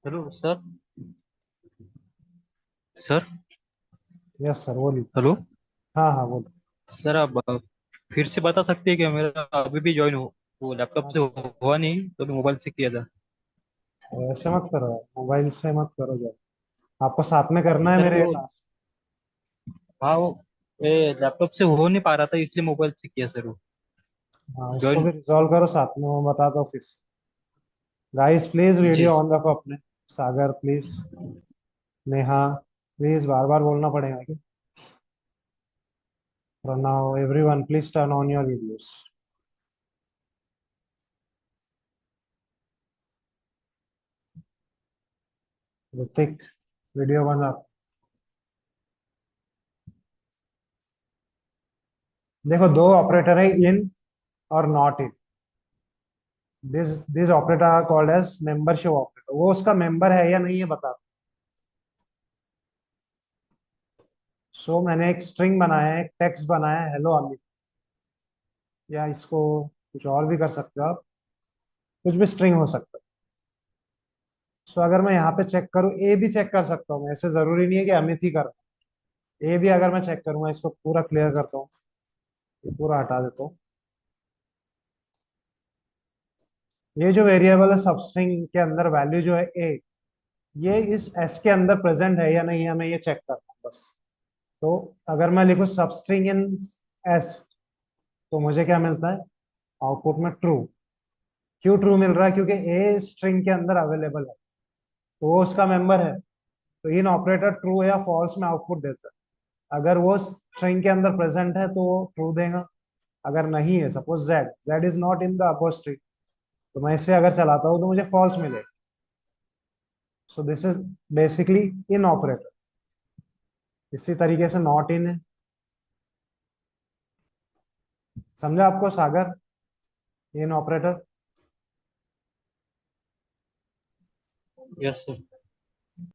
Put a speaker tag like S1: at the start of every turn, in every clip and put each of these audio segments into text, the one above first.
S1: Hello sir. Sir.
S2: Yes sir, बोलिए।
S1: Hello.
S2: हाँ हाँ, बोलिए।
S1: सर आप फिर से बता सकते हैं कि मेरा अभी भी ज्वाइन हो वो लैपटॉप
S2: हाँ
S1: से
S2: सर,
S1: हुआ नहीं तो मैं मोबाइल से किया था।
S2: ऐसे मत करो यार, मोबाइल से मत करो जब आपको साथ में करना है
S1: सर
S2: मेरे
S1: वो
S2: टास्क।
S1: हाँ वो लैपटॉप से हो नहीं पा रहा था इसलिए मोबाइल से किया सर वो
S2: हाँ, इसको
S1: ज्वाइन।
S2: भी रिजॉल्व करो साथ में, मैं बताता हूँ फिर से। गाइस प्लीज वीडियो
S1: जी।
S2: ऑन रखो अपने। सागर प्लीज। नेहा प्लीज, बार बार बोलना पड़ेगा क्या? Pranav, everyone please turn on your videos. Hrithik, video बना। देखो, दो ऑपरेटर है, इन और not in. This operator are called as membership operator. वो उसका मेंबर है या नहीं है बता। सो मैंने एक स्ट्रिंग बनाया है, एक टेक्स्ट बनाया है, हेलो अमित। या इसको कुछ और भी कर सकते हो आप। कुछ भी स्ट्रिंग हो सकता है। सो अगर मैं यहाँ पे चेक करूँ, ए भी चेक कर सकता हूँ मैं, ऐसे जरूरी नहीं है कि अमित ही कर। ए भी अगर मैं चेक करूंगा, इसको पूरा क्लियर करता हूँ। ये पूरा हटा देता हूँ। ये जो वेरिएबल है सब स्ट्रिंग के अंदर, वैल्यू जो है ए, ये इस एस के अंदर प्रेजेंट है या नहीं है, मैं ये चेक करता हूँ बस। तो अगर मैं लिखूँ सब स्ट्रिंग इन एस, तो मुझे क्या मिलता है? आउटपुट में ट्रू। क्यों ट्रू मिल रहा है? क्योंकि ए स्ट्रिंग के अंदर अवेलेबल है, तो वो उसका मेंबर है। तो इन ऑपरेटर ट्रू या फॉल्स में आउटपुट देता है। अगर वो स्ट्रिंग के अंदर प्रेजेंट है तो वो ट्रू देगा। अगर नहीं है, suppose Z Z is not in the above string, तो मैं इसे अगर चलाता हूँ तो मुझे फॉल्स मिलेगा। So this is basically in operator. इसी तरीके से नॉट इन है। समझा आपको Sagar? In operator.
S1: Yes sir.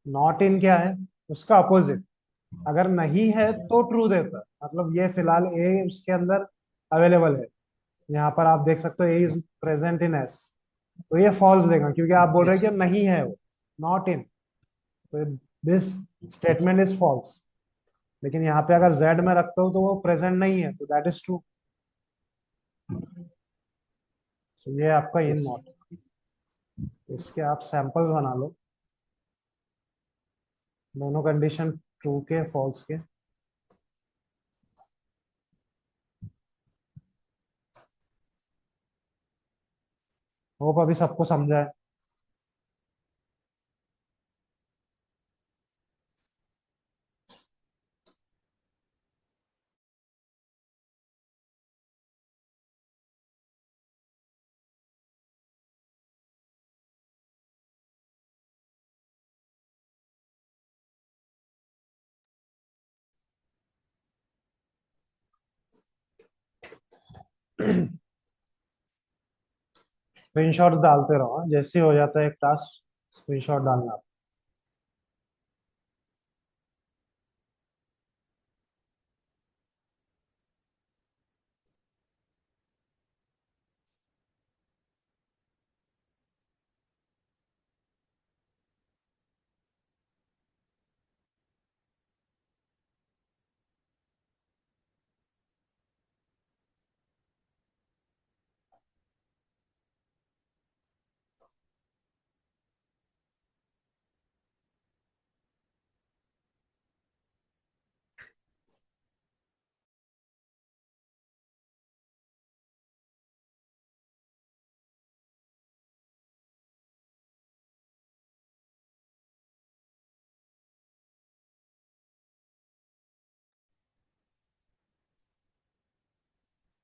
S2: Not in क्या है? उसका अपोजिट। अगर नहीं है तो ट्रू देता है, मतलब ये फिलहाल ए उसके अंदर अवेलेबल है। यहाँ पर आप देख सकते हो ए इज प्रेजेंट इन एस, तो ये फॉल्स देगा क्योंकि आप बोल रहे
S1: यस।
S2: हैं कि नहीं है वो, नॉट इन। तो this
S1: yes.
S2: Statement is false. लेकिन यहाँ पे अगर जेड में रखता हूँ तो वो प्रेजेंट नहीं है, तो दैट इज ट्रू। तो ये आपका इन
S1: यस।
S2: नॉट। इसके आप सैंपल बना लो, दोनों कंडीशन, ट्रू के फॉल्स के। होप अभी सबको समझा है। स्क्रीनशॉट्स डालते रहो, हाँ? जैसे ही हो जाता है एक टास्क, स्क्रीनशॉट डालना।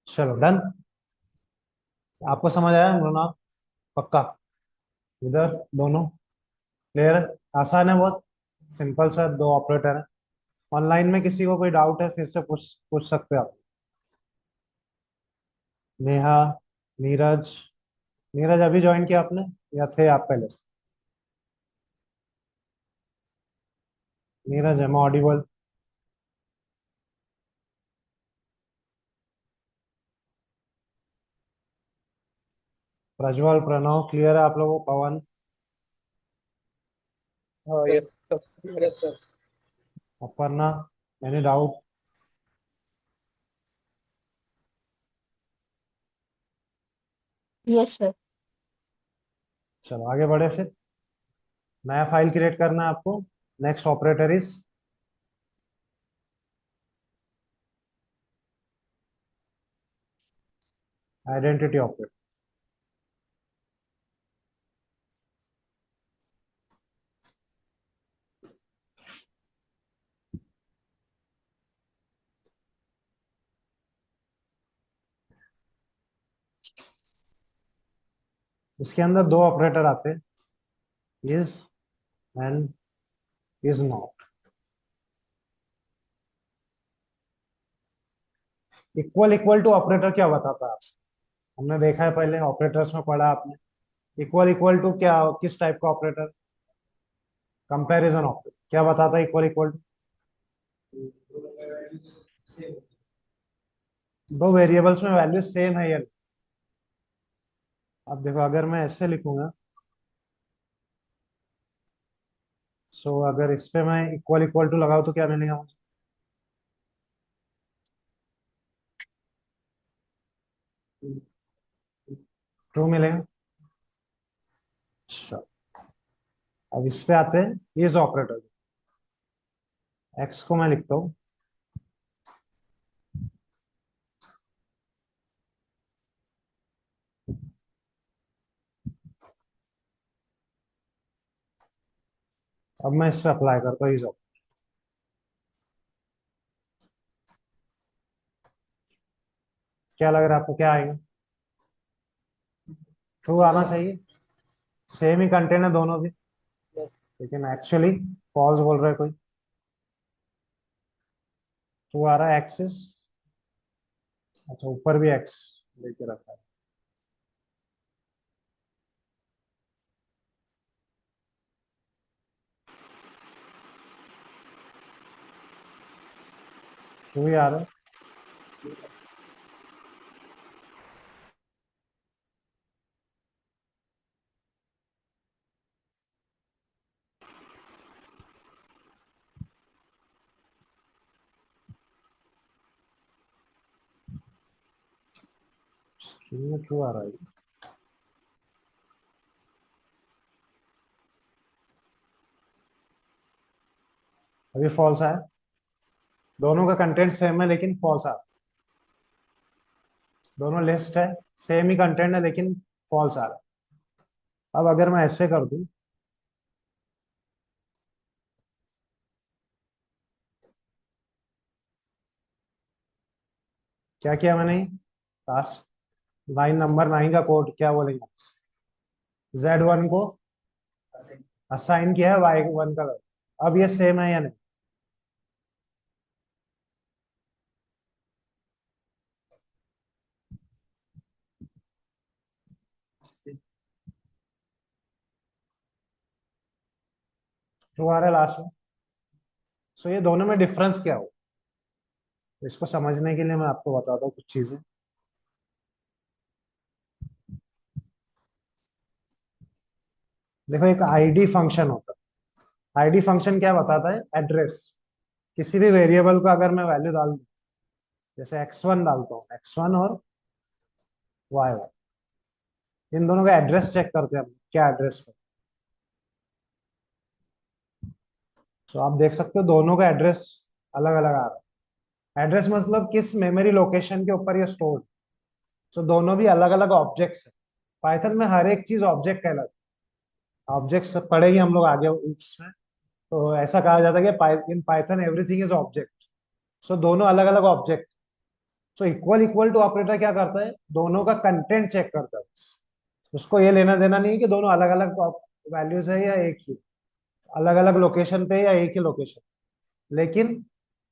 S2: चलो डन। आपको समझ आया मृणाल? पक्का? इधर दोनों क्लियर है? आसान है बहुत। सिंपल सा दो ऑपरेटर है। ऑनलाइन में किसी को कोई डाउट है फिर से पूछ पूछ सकते हो आप। नेहा, नीरज। नीरज अभी ज्वाइन किया आपने या थे आप पहले से? Neeraj, am audible? Prajwal, Pranav clear है आप लोगों को? Pavan?
S3: Yes sir, yes sir.
S2: Aparna, any doubt?
S4: Yes sir.
S2: चलो आगे बढ़े फिर। नया फाइल क्रिएट करना है आपको। Next operator is identity operator. इसके अंदर दो ऑपरेटर आते हैं, is and is not. Equal equal to operator क्या बताता है? हमने देखा है पहले, ऑपरेटर्स में पढ़ा आपने। इक्वल इक्वल टू क्या, किस टाइप का ऑपरेटर? Comparison operator. क्या बताता है इक्वल इक्वल टू? दो वेरिएबल्स में वैल्यू सेम है या नहीं। अब देखो, अगर मैं ऐसे लिखूंगा, सो अगर इस पे मैं इक्वल इक्वल टू लगाऊं तो क्या मिलेगा मुझे? ट्रू मिलेगा। अच्छा, अब इस पे आते हैं इज ऑपरेटर। एक्स को मैं लिखता हूँ, अब मैं इस पे अप्लाई करता हूँ इज ऑपरेटर। क्या लग रहा है आपको, क्या आएगा? ट्रू आना चाहिए। सेम ही कंटेंट है दोनों भी,
S3: यस।
S2: लेकिन एक्चुअली फॉल्स बोल रहा है कोई। ट्रू आ रहा है, एक्सिस। अच्छा, ऊपर भी एक्स लेके रखा है। ट्रू ही आ रहा है। ट्रू आ रहा है। अभी फॉल्स आया। दोनों का कंटेंट सेम है लेकिन फॉल्स आ रहा है। दोनों लिस्ट है, सेम ही कंटेंट है लेकिन फॉल्स आ रहा है। अब अगर मैं ऐसे कर दूं, क्या किया मैंने? लास्ट लाइन नंबर 9 का कोड क्या बोलेंगे? Z1 को असाइन किया है Y1 का value। अब ये सेम है या नहीं? ट्रू आ रहा है लास्ट में। सो ये दोनों में डिफरेंस क्या हो, तो इसको समझने के लिए मैं आपको बताता हूँ कुछ चीजें। देखो, एक आईडी फंक्शन होता है। आईडी फंक्शन क्या बताता है? एड्रेस। किसी भी वेरिएबल को अगर मैं वैल्यू डाल दूं, जैसे x1 डालता हूँ, x1 और y1, इन दोनों का एड्रेस चेक करते हैं हम, क्या एड्रेस पे। तो आप देख सकते हो दोनों का एड्रेस अलग अलग आ रहा है। एड्रेस मतलब किस मेमोरी लोकेशन के ऊपर ये स्टोर। सो दोनों भी अलग अलग ऑब्जेक्ट्स है। पाइथन में हर एक चीज ऑब्जेक्ट कहलाती है। ऑब्जेक्ट्स पढ़ेंगे हम लोग आगे उसमें। तो ऐसा कहा जाता है कि in Python everything is object. So दोनों अलग अलग object. So equal equal to operator क्या करता है? दोनों का कंटेंट चेक करता है। उसको ये लेना देना नहीं है कि दोनों अलग अलग वैल्यूज है या एक ही, अलग अलग लोकेशन पे या एक ही लोकेशन। लेकिन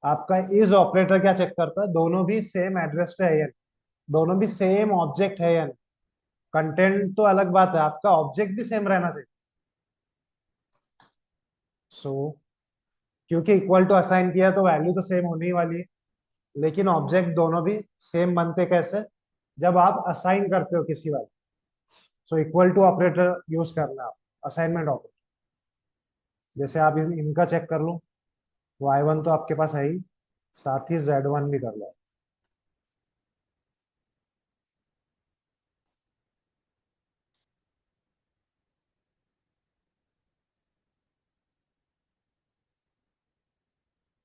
S2: आपका इज ऑपरेटर क्या चेक करता है? दोनों भी सेम एड्रेस पे है या नहीं, दोनों भी सेम ऑब्जेक्ट है या नहीं। कंटेंट तो अलग बात है, आपका ऑब्जेक्ट भी सेम रहना चाहिए। सो क्योंकि इक्वल टू असाइन किया तो वैल्यू तो सेम होने ही वाली है, लेकिन ऑब्जेक्ट दोनों भी सेम बनते कैसे? जब आप असाइन करते हो किसी value. So equal to operator use करना आप, असाइनमेंट ऑपरेटर। जैसे आप इनका चेक कर लो, y1 तो आपके पास है ही, साथ ही z1 भी कर लो।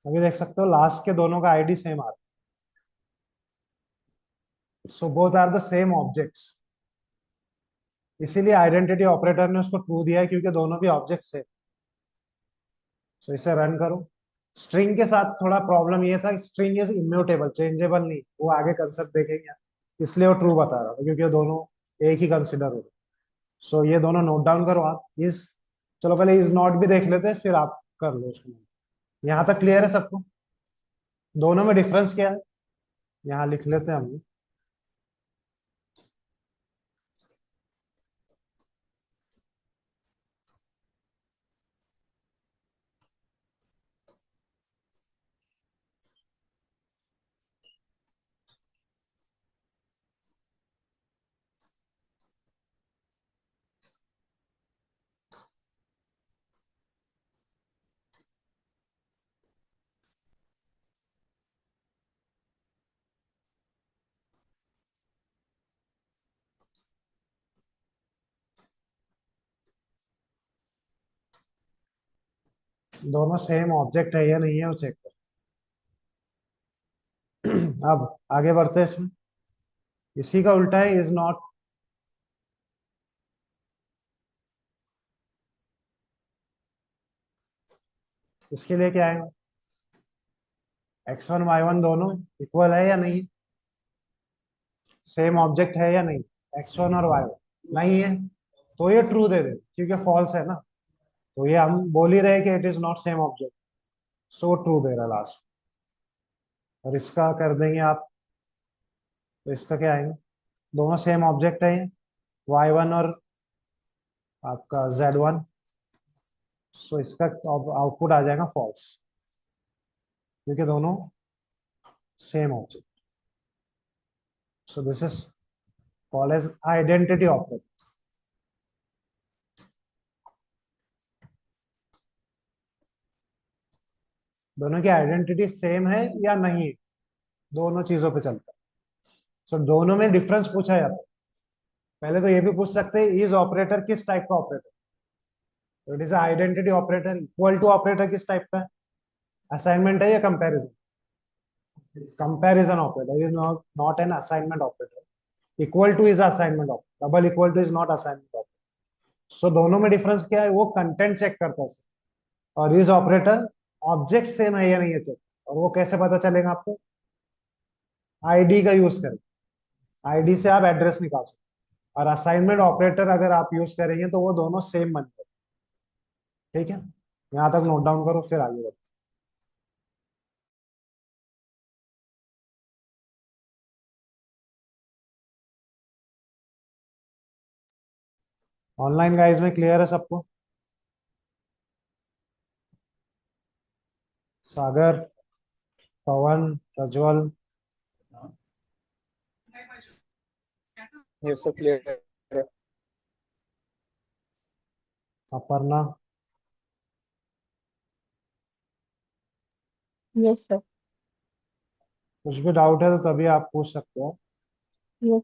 S2: अभी देख सकते हो लास्ट के दोनों का आईडी सेम आता है, so both are the same objects. इसीलिए आइडेंटिटी ऑपरेटर ने उसको ट्रू दिया है, क्योंकि दोनों भी ऑब्जेक्ट्स है। सो इसे रन करो। स्ट्रिंग के साथ थोड़ा प्रॉब्लम ये था, स्ट्रिंग इज इम्यूटेबल, चेंजेबल नहीं, वो आगे कंसेप्ट देखेंगे, इसलिए वो ट्रू बता रहा था, क्योंकि वो दोनों एक ही कंसिडर हो रहे। सो ये दोनों नोट डाउन करो आप। इस, चलो पहले इज नॉट भी देख लेते हैं, फिर आप कर लो उसको। यहाँ तक क्लियर है सबको? दोनों में डिफरेंस क्या है यहाँ लिख लेते हैं हम। दोनों सेम ऑब्जेक्ट है या नहीं है वो चेक करो। अब आगे बढ़ते हैं इसमें। इसी का उल्टा है इज नॉट। इसके लिए क्या आएगा? x1 y1 दोनों इक्वल है या नहीं? सेम ऑब्जेक्ट है या नहीं? x1 और y1 नहीं है, तो ये ट्रू दे दे, क्योंकि फॉल्स है ना। तो ये हम बोल ही रहे कि it is not same object, so true दे रहा लास्ट। और इसका कर देंगे आप, तो इसका क्या आएगा? दोनों सेम ऑब्जेक्ट है, y1 और आपका z1, सो इसका आउटपुट आ जाएगा फॉल्स, क्योंकि दोनों same object. So this is called as identity operator. दोनों की आइडेंटिटी सेम है या नहीं, दोनों चीजों पे चलता है। सो दोनों में डिफरेंस पूछा जाता है। पहले तो ये भी पूछ सकते हैं इज ऑपरेटर किस टाइप का ऑपरेटर। तो it is identity operator. Equal to operator किस टाइप का है? असाइनमेंट है या comparison? Comparison operator is not an assignment operator. Equal to is assignment operator, double equal to is not assignment operator. So दोनों में डिफरेंस क्या है? वो कंटेंट चेक करता है, और इज ऑपरेटर ऑब्जेक्ट सेम है या नहीं है चेक। और वो कैसे पता चलेगा आपको? आईडी का यूज करें, आईडी से आप एड्रेस निकाल सकते हैं। और असाइनमेंट ऑपरेटर अगर आप यूज करेंगे तो वो दोनों सेम बनते हैं। ठीक है, यहाँ तक नोट डाउन करो, फिर आगे बढ़ो। ऑनलाइन गाइज में क्लियर है सबको? सागर, पवन, प्रज्वल,
S3: ये सब क्लियर है।
S2: Aparna,
S4: yes sir.
S2: कुछ भी डाउट है तो तभी आप पूछ सकते हो।
S4: यस।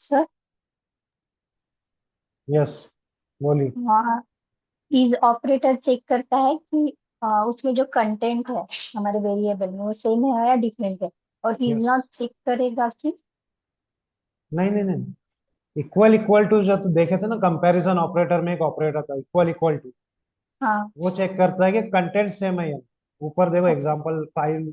S4: सर
S2: यस, बोलिए।
S4: वहाँ इज ऑपरेटर चेक करता है कि उसमें जो कंटेंट है हमारे वेरिएबल में वो सेम है या डिफरेंट है। और इज
S2: यस,
S4: नॉट चेक करेगा कि
S2: नहीं नहीं नहीं, इक्वल इक्वल टू जो तो देखे थे ना, कंपैरिजन ऑपरेटर में एक ऑपरेटर था इक्वल इक्वल टू,
S4: हाँ।
S2: वो चेक करता है कि कंटेंट सेम है या नहीं। ऊपर देखो एग्जांपल 5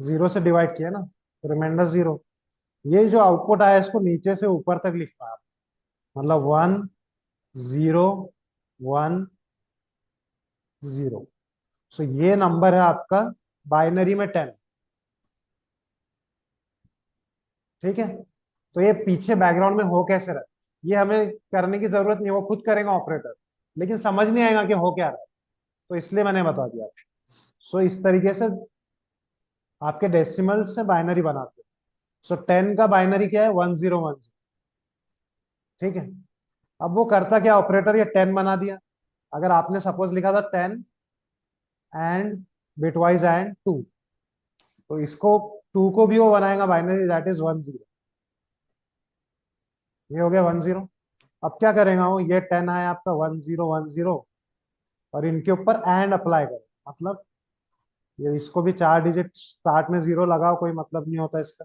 S2: जीरो से डिवाइड किया ना, तो रिमाइंडर जीरो। ये जो आउटपुट आया इसको नीचे से ऊपर तक लिखना है, मतलब 1 0 1 0। सो ये नंबर है आपका बाइनरी में 10। ठीक है, तो ये पीछे बैकग्राउंड में हो कैसे रहा है, ये हमें करने की जरूरत नहीं है, वो खुद करेगा ऑपरेटर, लेकिन समझ नहीं आएगा कि हो क्या रहा है, तो इसलिए मैंने बता दिया। सो इस तरीके से आपके डेसिमल से बाइनरी बनाते हैं। सो 10 का बाइनरी क्या है, 1010। ठीक है, अब वो करता क्या ऑपरेटर, ये 10 बना दिया। अगर आपने सपोज लिखा था 10 एंड बिटवाइज एंड 2, तो इसको 2 को भी वो बनाएगा बाइनरी, दैट इज 10। ये हो गया 10। अब क्या करेगा वो, ये 10 आया आपका 1010, और इनके ऊपर एंड अप्लाई करें, मतलब ये इसको भी 4 डिजिट स्टार्ट में जीरो लगाओ, कोई मतलब नहीं होता इसका।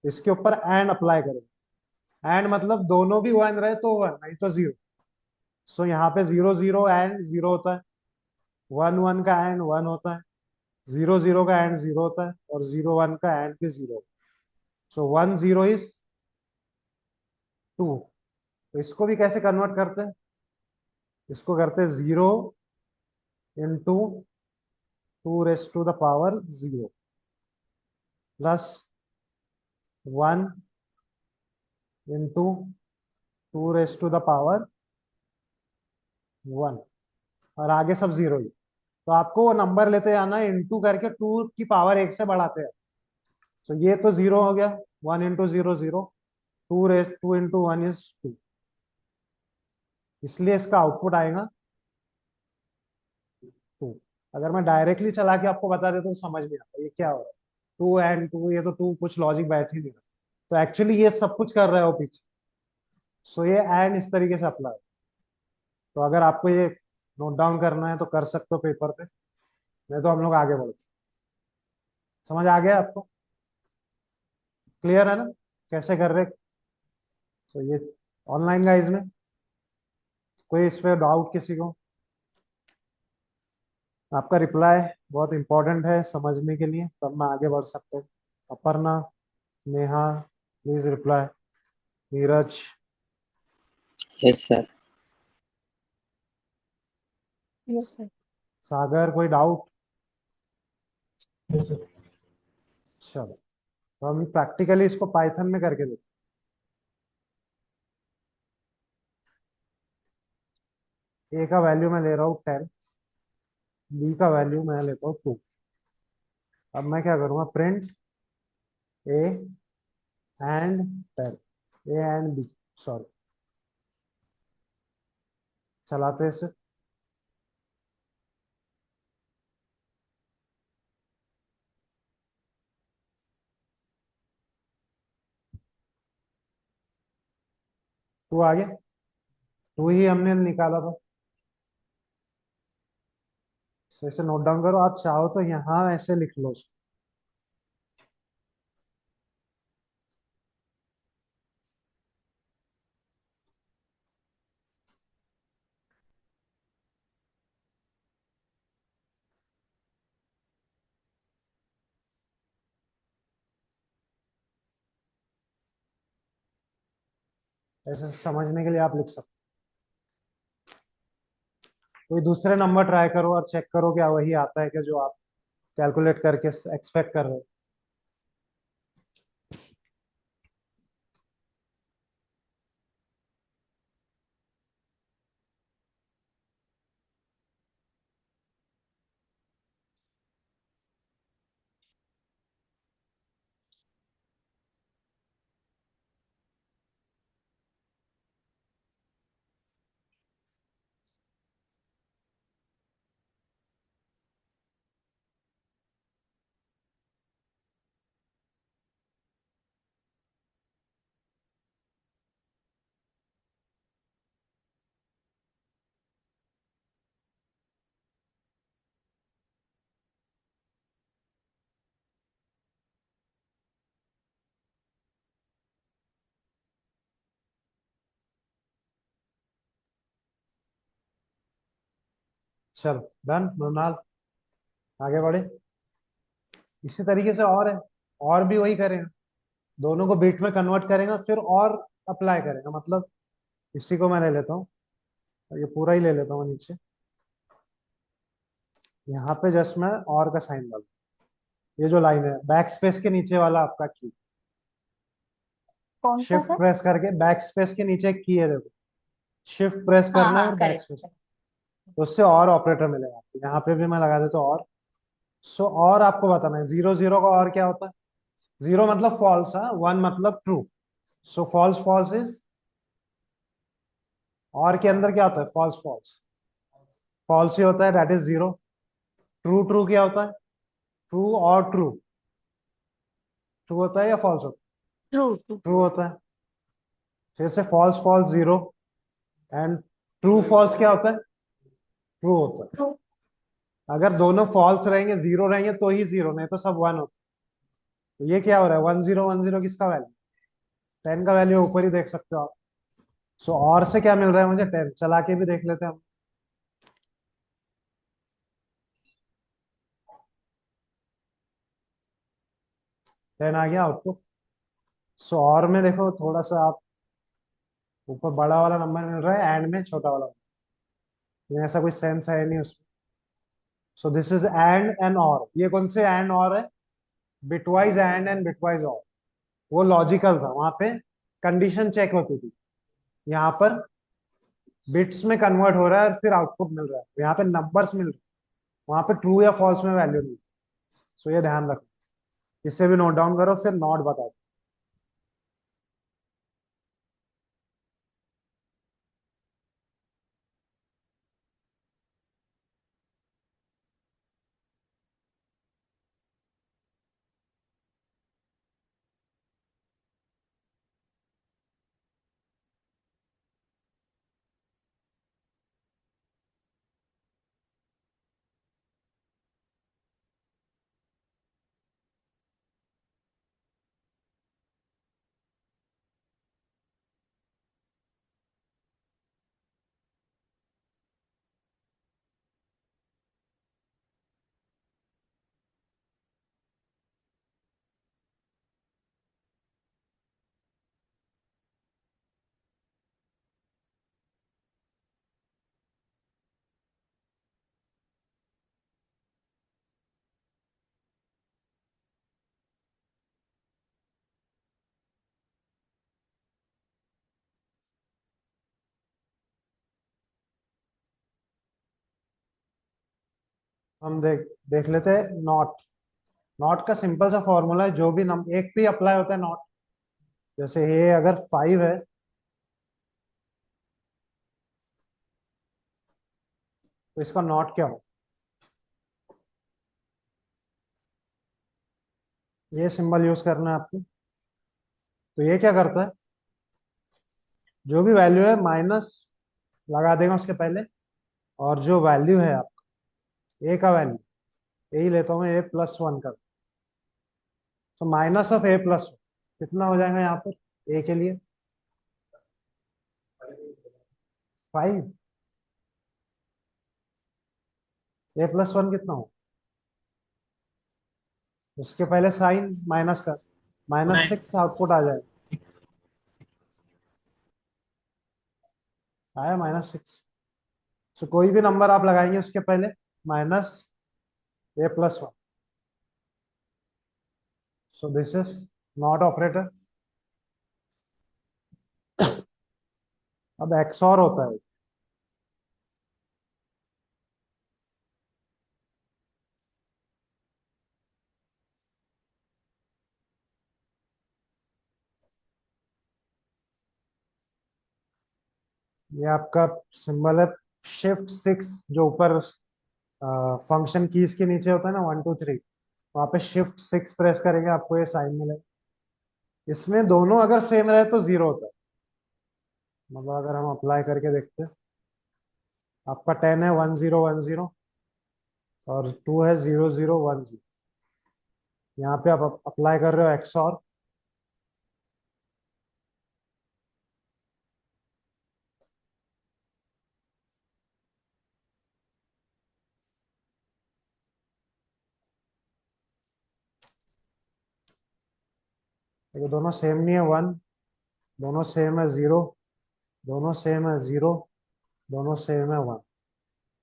S2: इसके ऊपर एंड अप्लाई करें, एंड मतलब दोनों भी वन रहे तो वन, नहीं तो जीरो। सो यहाँ पे 0 0 एंड जीरो होता है, 1 1 का एंड वन होता है, 0 0 का एंड जीरो होता है, और 0 1 का एंड भी जीरो। So 10 is 2। तो इसको भी कैसे कन्वर्ट करते हैं, इसको करते हैं 0 into 2 raised to the power 0 plus 1 into 2 raised to the power 1, और आगे सब जीरो ही। तो आपको वो नंबर लेते जाना है, इंटू करके 2 की पावर 1 से बढ़ाते हैं। तो ये तो जीरो हो गया, 1 into 0 0, 2 into 1 is 2, इसलिए इसका आउटपुट आएगा 2। अगर मैं डायरेक्टली चला के आपको बता देता तो समझ नहीं आता ये क्या हो रहा है, 2 and 2, ये तो 2 कुछ लॉजिक बैठ ही नहीं रहा, तो एक्चुअली ये सब कुछ कर रहा है वो पीछे। सो ये एंड इस तरीके से अप्लाई। तो अगर आपको ये नोट डाउन करना है तो कर सकते हो पेपर पे, नहीं तो हम लोग आगे बढ़ते। समझ आ गया आपको, क्लियर है ना कैसे कर रहे। तो ये ऑनलाइन गाइज में कोई इस पे डाउट किसी को, आपका रिप्लाई बहुत इंपॉर्टेंट है समझने के लिए, तब मैं आगे बढ़ सकता हूँ। Aparna, Neha, please reply. Neeraj,
S3: yes sir.
S4: Yes sir.
S2: Sagar, कोई डाउट। चलो, तो हम प्रैक्टिकली इसको पाइथन में करके देखते हैं। ए का वैल्यू मैं ले रहा हूँ 10, बी का वैल्यू मैं लेता हूँ 2। अब मैं क्या करूँगा, print a and 10, a and b, sorry, चलाते हैं इसे। 2 आ गया, 2 ही हमने निकाला था। तो इसे नोट डाउन करो, आप चाहो तो यहाँ ऐसे लिख लो। ऐसे समझने के लिए आप लिख सकते हो। कोई दूसरे नंबर ट्राई करो और चेक करो क्या वही आता है क्या जो आप कैलकुलेट करके एक्सपेक्ट कर रहे हो। चलो डन, मृणाल आगे बढ़े। इसी तरीके से और है, और भी वही करेगा, दोनों को बिट में कन्वर्ट करेगा, फिर और अप्लाई करेगा। मतलब इसी को मैं ले लेता हूँ, ये पूरा ही ले लेता हूँ नीचे, यहाँ पे जस्ट मैं और का साइन डालूँ। ये जो लाइन है बैक स्पेस के नीचे वाला आपका की,
S4: कौन सा
S2: शिफ्ट
S4: सर?
S2: प्रेस करके बैक स्पेस के नीचे एक की है देखो, शिफ्ट प्रेस
S4: हाँ
S2: करना है
S4: हाँ,
S2: और बैक स्पेस,
S4: करेक्ट।
S2: तो उससे और ऑपरेटर मिलेगा आपको। यहाँ पे भी मैं लगा देता हूँ और। सो और आपको बताना है, 0 0 का और क्या होता है? 0 मतलब फॉल्स, हाँ, 1 मतलब true. So false false is, और के अंदर क्या होता है? फॉल्स फॉल्स, फॉल्स ही होता है, दैट इज 0। ट्रू ट्रू क्या होता है? ट्रू और ट्रू, ट्रू होता है या फॉल्स होता
S4: ट्रू
S2: है?
S4: ट्रू।
S2: ट्रू होता है। फिर से false false 0, and true false क्या होता है? ट्रू होता है।
S4: ट्रू।
S2: अगर दोनों फॉल्स रहेंगे, 0 रहेंगे तो ही 0, नहीं तो सब 1 होता है। तो ये क्या हो रहा है? 1 0 1 0 किसका वैल्यू? 10 का वैल्यू ऊपर ही देख सकते हो आप। सो और से क्या मिल रहा है मुझे? 10। चला के भी देख लेते हैं हम। 10 आ गया आउटपुट। सो और में देखो थोड़ा सा आप, ऊपर बड़ा वाला नंबर मिल रहा है, एंड में छोटा वाला, ये ऐसा कोई सेंस है नहीं उसमें। सो दिस इज एंड एंड और। ये कौन से एंड और है? बिटवाइज एंड बिटवाइज और। वो लॉजिकल था, वहां पे कंडीशन चेक होती थी। यहाँ पर बिट्स में कन्वर्ट हो रहा है और फिर आउटपुट मिल रहा है, यहाँ पे नंबर्स मिल रहे हैं, वहां पे ट्रू या फॉल्स में वैल्यू नहीं। सो ये ध्यान रखो, इससे भी नोट डाउन करो, फिर नॉट बता दो। हम देख देख लेते हैं नॉट। नॉट का सिंपल सा फॉर्मूला है, जो भी नंबर एक पे अप्लाई होता है नॉट। जैसे ये अगर 5 है, तो इसका नॉट क्या हो? ये सिंबल यूज करना है आपको। तो ये क्या करता है? जो भी वैल्यू है माइनस लगा देगा उसके पहले, और जो वैल्यू है आपका ए का वैल्यू, यही लेता हूँ ए प्लस 1 का, तो माइनस ऑफ ए प्लस 1 कितना हो जाएगा यहाँ पर ए के लिए? 5। ए प्लस 1 कितना हो? उसके पहले साइन माइनस का, -6 आउटपुट आ जाएगा। आया -6। सो कोई भी नंबर आप लगाएंगे उसके पहले -a+1। So this is not operator. अब एक्सऑर होता है। ये आपका सिंबल है Shift 6, जो ऊपर फंक्शन कीज के नीचे होता है ना, 1 2 3, वहां पे Shift 6 प्रेस करेंगे, आपको ये साइन मिलेगा। इसमें दोनों अगर सेम रहे तो 0 होता है। मतलब अगर हम अप्लाई करके देखते हैं, आपका 10 है 1 0 1 0, और 2 है 0 0 1 0। यहाँ पे आप अप्लाई कर रहे हो एक्सऑर, ये दोनों सेम नहीं है, 1, दोनों सेम है 0, दोनों सेम है 0, दोनों सेम है 1।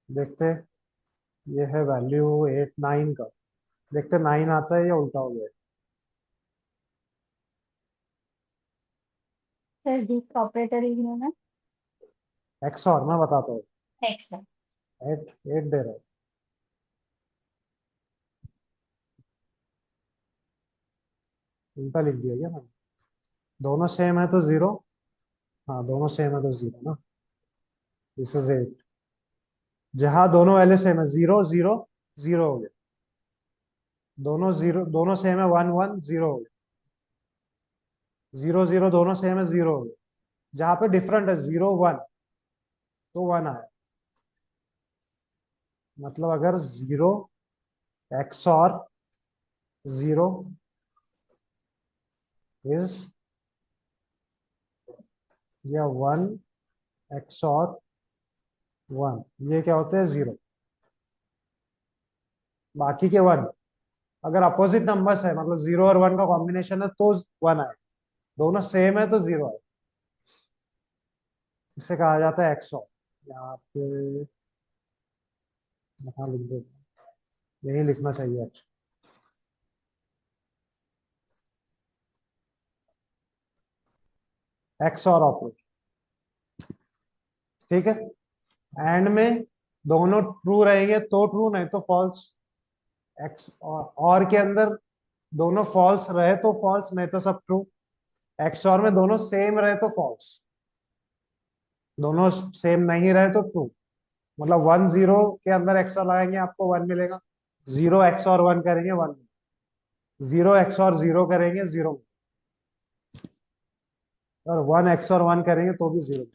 S2: देखते, ये है वैल्यू 8 9 का। देखते 9 आता है या उल्टा हो गया।
S4: Sir this operator is known as
S2: x और मैं बताता हूँ।
S4: एक्स।
S2: 8 8 दे रहा है। उल्टा लिख दिया क्या मैंने? दोनों सेम है तो 0। हाँ दोनों सेम है तो 0 ना। This is 8। जहां दोनों वैल्यू सेम है, 0 0 0 हो गया। दोनों 0, दोनों सेम है, 1 1 0 हो गया। 0 0 दोनों सेम है, 0 हो गया। जहां पे डिफरेंट है 0 1, तो 1 आया। मतलब अगर 0 एक्स और 0 इज, या 1 एक्स और 1, ये क्या होते हैं 0, बाकी के 1। अगर अपोजिट नंबर्स है, मतलब 0 और 1 का कॉम्बिनेशन है, तो 1 आए। दोनों सेम है तो 0 आए। इसे कहा जाता है एक्स और। यहाँ पे यहाँ लिख दो, यही लिखना चाहिए एक्स और ऑपरेटर। ठीक है। एंड में दोनों ट्रू रहेंगे तो ट्रू, नहीं तो फॉल्स। एक्स और के अंदर दोनों फॉल्स रहे तो फॉल्स, नहीं तो सब ट्रू। एक्स और में दोनों सेम रहे तो फॉल्स, दोनों सेम नहीं रहे तो ट्रू। मतलब 1 0 के अंदर एक्स और लगाएंगे आपको 1 मिलेगा, 0 एक्स और 1 करेंगे 1, 0 एक्स और 0 करेंगे 0, और 1 एक्स और 1 करेंगे तो भी 0।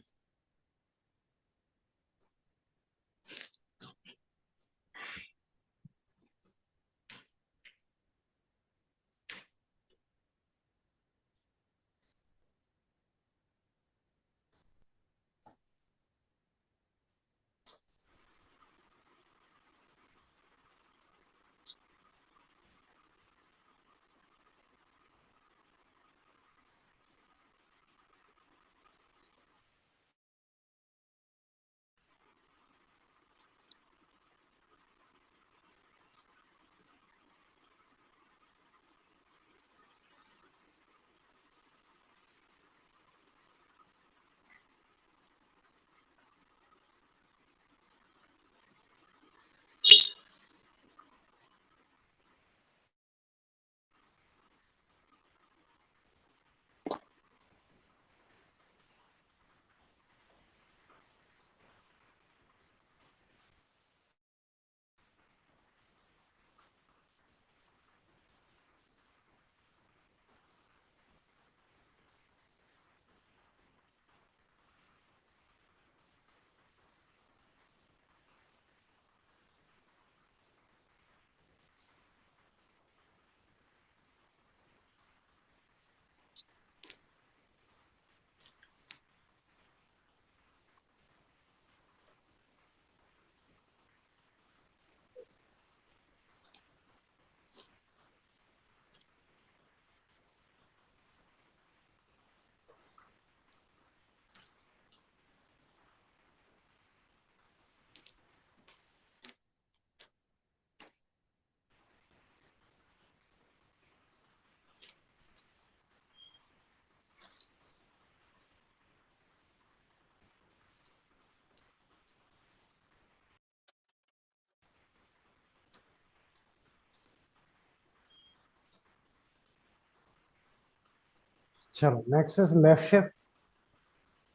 S2: चलो next is left shift.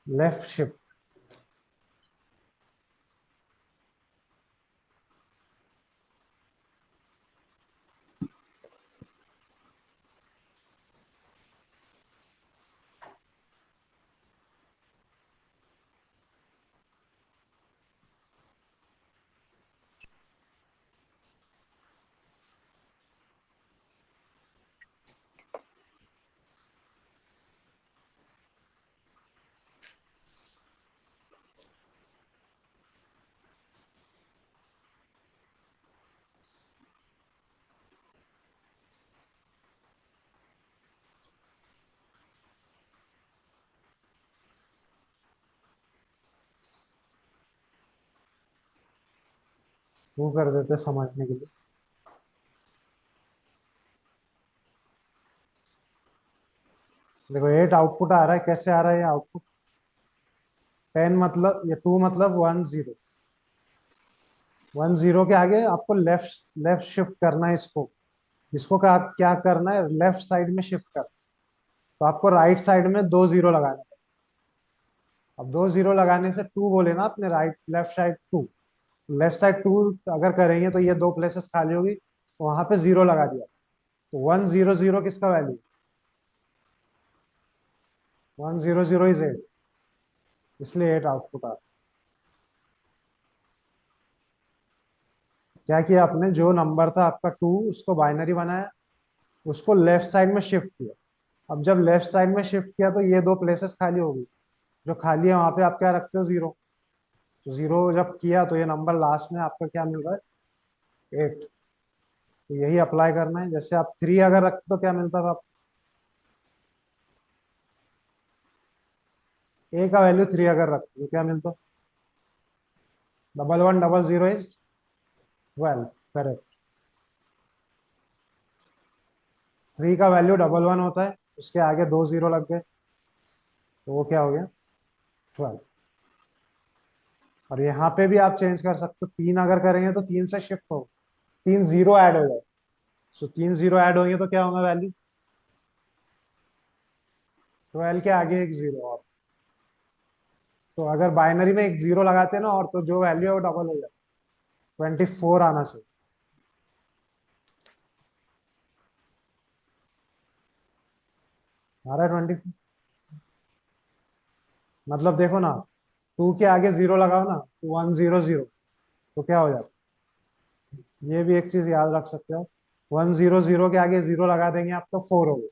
S2: Left shift वो कर देते समझने के लिए। देखो 8 आउटपुट आ रहा है, कैसे आ रहा है ये आउटपुट? 10 मतलब, ये 2 मतलब 1 0। 1 0 के आगे आपको लेफ्ट लेफ्ट शिफ्ट करना है इसको। इसको क्या क्या करना है, लेफ्ट साइड में शिफ्ट करना है। तो आपको राइट साइड में 2 0 लगाने हैं। अब 2 0 लगाने से 2 बोले ना आपने, right left side 2। Left side 2 अगर करेंगे तो ये 2 प्लेसेस खाली होगी, तो वहां पे 0 लगा दिया। तो 1 0 0 किसका वैल्यू? 1 0 0 इज 8, इसलिए 8 आउटपुट आ रहा है। क्या किया आपने, जो नंबर था आपका 2 उसको बाइनरी बनाया, उसको लेफ्ट साइड में शिफ्ट किया। अब जब लेफ्ट साइड में शिफ्ट किया तो ये 2 प्लेसेस खाली होगी, जो खाली है वहां पे आप क्या रखते हो, 0। तो 0 जब किया तो ये नंबर लास्ट में आपका क्या मिल रहा है, 8। तो यही अप्लाई करना है। जैसे आप 3 अगर रखते तो क्या मिलता था? ए का वैल्यू 3 अगर रखते तो क्या मिलता? 11 0 0 इज 12, करेक्ट। 3 का वैल्यू 11 होता है, उसके आगे 2 0 लग गए, तो वो क्या हो गया, 12। और यहाँ पे भी आप चेंज कर सकते हो, 3 अगर करेंगे तो 3 से शिफ्ट हो, 3 0 ऐड हो जाए। सो 3 0 ऐड होंगे तो क्या होगा वैल्यू, 12 के आगे एक 0 और। तो अगर बाइनरी में एक 0 लगाते हैं ना, और तो जो वैल्यू है वो डबल हो जाए, 24 आना चाहिए। आ रहा है 24? मतलब देखो ना, 2 के आगे 0 लगाओ ना, 1 0 0, तो क्या हो जाता है? ये भी एक चीज याद रख सकते हो, 1 0 0 के आगे 0 लगा देंगे आप तो 4 हो गए,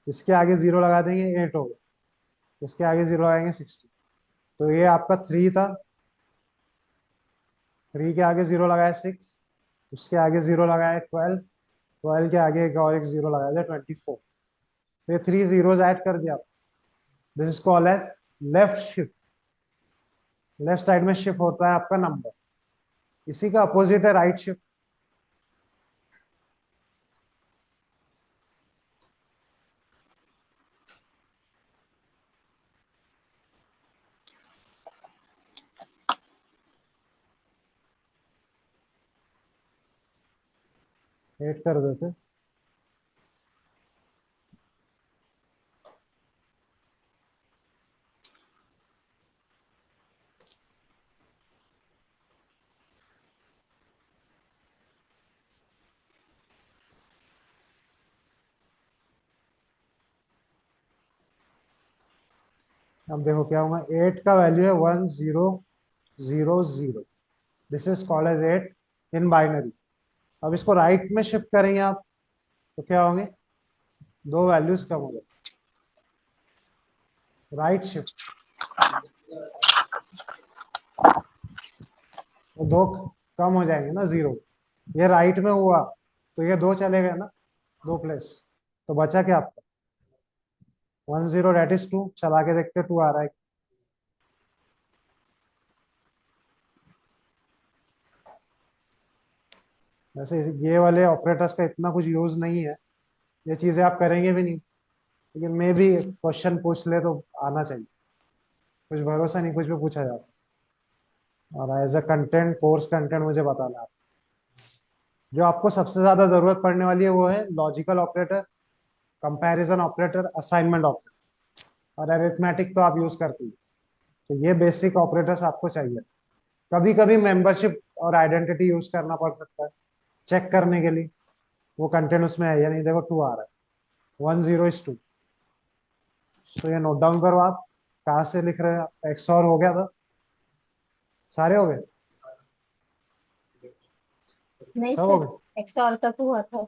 S2: इसके आगे 0 लगा देंगे 8 हो गए, इसके आगे 0 लगाएंगे 16। तो ये आपका 3 था, 3 के आगे 0 लगाया 6, उसके आगे 0 लगाया 12, 12 के आगे एक और एक 0 लगाया 24। तो ये 3 जीरोस ऐड कर दिया। This is called as left shift. Left side में शिफ्ट होता है आपका नंबर, इसी का अपोजिट है राइट शिफ्ट। ऐड कर देते। अब देखो क्या होगा, 8 का वैल्यू है 1 0 0 0। This is called as 8 in binary. अब इसको राइट में शिफ्ट करेंगे आप, तो क्या होंगे, दो वैल्यूज कम हो गए, राइट शिफ्ट। तो दो कम हो जाएंगे ना, 0। ये राइट में हुआ तो ये 2 चले गए ना, 2 प्लेस। तो बचा क्या आपका, 1 0 डेट इज 2। चला के देखते 2 आ रहा है। वैसे ये वाले ऑपरेटर्स का इतना कुछ यूज नहीं है, ये चीजें आप करेंगे भी नहीं, लेकिन मे भी क्वेश्चन पूछ ले तो आना चाहिए। कुछ भरोसा नहीं, कुछ भी पूछा जा सकता है। और as a content, course content मुझे बताना है। जो आपको सबसे ज्यादा जरूरत पड़ने वाली है वो है logical operator, comparison operator, assignment operator, और अरिथमेटिक तो आप यूज करते ही। तो ये बेसिक ऑपरेटर्स आपको चाहिए। कभी कभी मेंबरशिप और आइडेंटिटी यूज करना पड़ सकता है, चेक करने के लिए वो कंटेंट उसमें है या नहीं। देखो 2 आ रहा है, 1 0 is 2। तो ये नोट डाउन करो आप, कहाँ से लिख रहे हैं। एक्स और हो गया था, सारे हो गए,
S4: नहीं
S2: सब हो
S4: सर,
S2: गए।
S4: एक्सॉर तक हुआ था।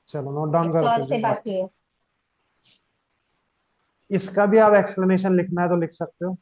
S2: चलो नोट डाउन करो
S4: एक्सॉर
S2: फिर
S4: से
S2: भी आप।
S4: बाकी है।
S2: इसका भी आप एक्सप्लेनेशन लिखना है तो लिख सकते हो।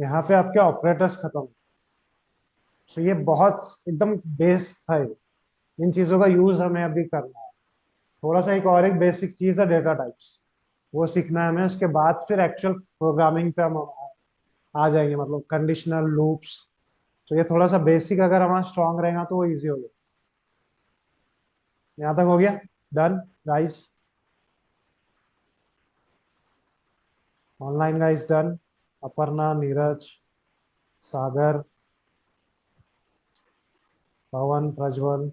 S2: यहाँ पे आपके ऑपरेटर्स खत्म। तो ये बहुत एकदम बेस था ये। इन चीजों का यूज हमें अभी करना है। थोड़ा सा एक बेसिक चीज है डेटा टाइप्स, वो सीखना है हमें। उसके बाद फिर एक्चुअल प्रोग्रामिंग पे हम आ जाएंगे, मतलब कंडीशनल लूप्स। तो ये थोड़ा सा बेसिक अगर हमारा स्ट्रांग रहेगा तो वो इजी हो जाएगा। यहाँ तक हो गया? Done guys? Online guys done? Aparna, Neeraj, Sagar, Pavan, Prajwal.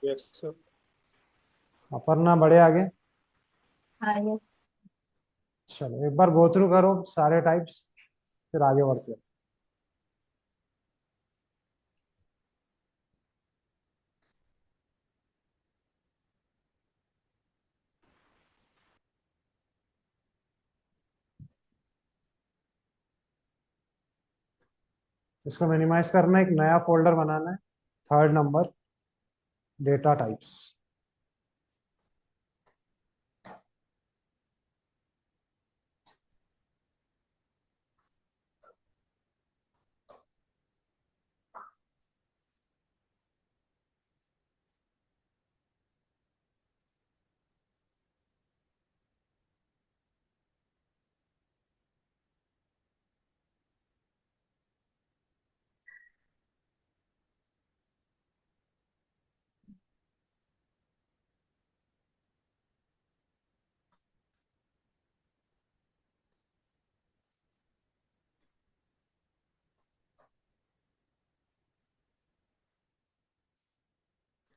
S5: Yes sir.
S2: Aparna बड़े आगे।
S4: हाँ ये
S2: चलो एक बार गो थ्रू करो सारे टाइप्स, फिर आगे बढ़ते हैं। इसको मिनिमाइज करना है, एक नया फोल्डर बनाना है, third number, data types.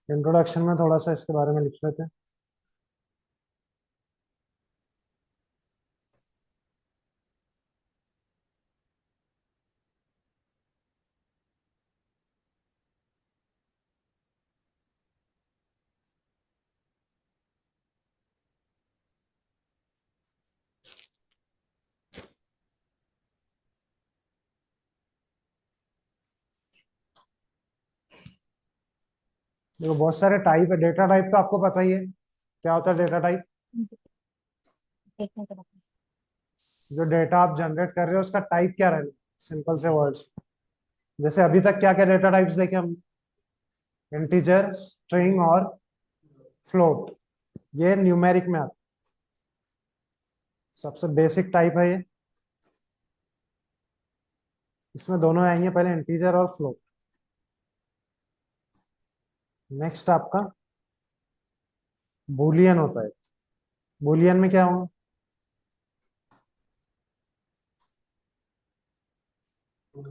S2: Introduction में थोड़ा सा इसके बारे में लिख लेते हैं। देखो बहुत सारे टाइप है। डेटा टाइप तो आपको पता ही है क्या होता है। डेटा टाइप
S4: देखने के बाद
S2: जो डेटा आप जनरेट कर रहे हो उसका टाइप क्या रहना, सिंपल से वर्ड्स। जैसे अभी तक क्या क्या डेटा टाइप्स देखे हम? इंटीजर, स्ट्रिंग और फ्लोट। ये न्यूमेरिक में आता है, सबसे बेसिक टाइप है ये। इसमें दोनों आएंगे, पहले इंटीजर और फ्लोट। नेक्स्ट आपका बूलियन होता है। बूलियन में क्या होगा?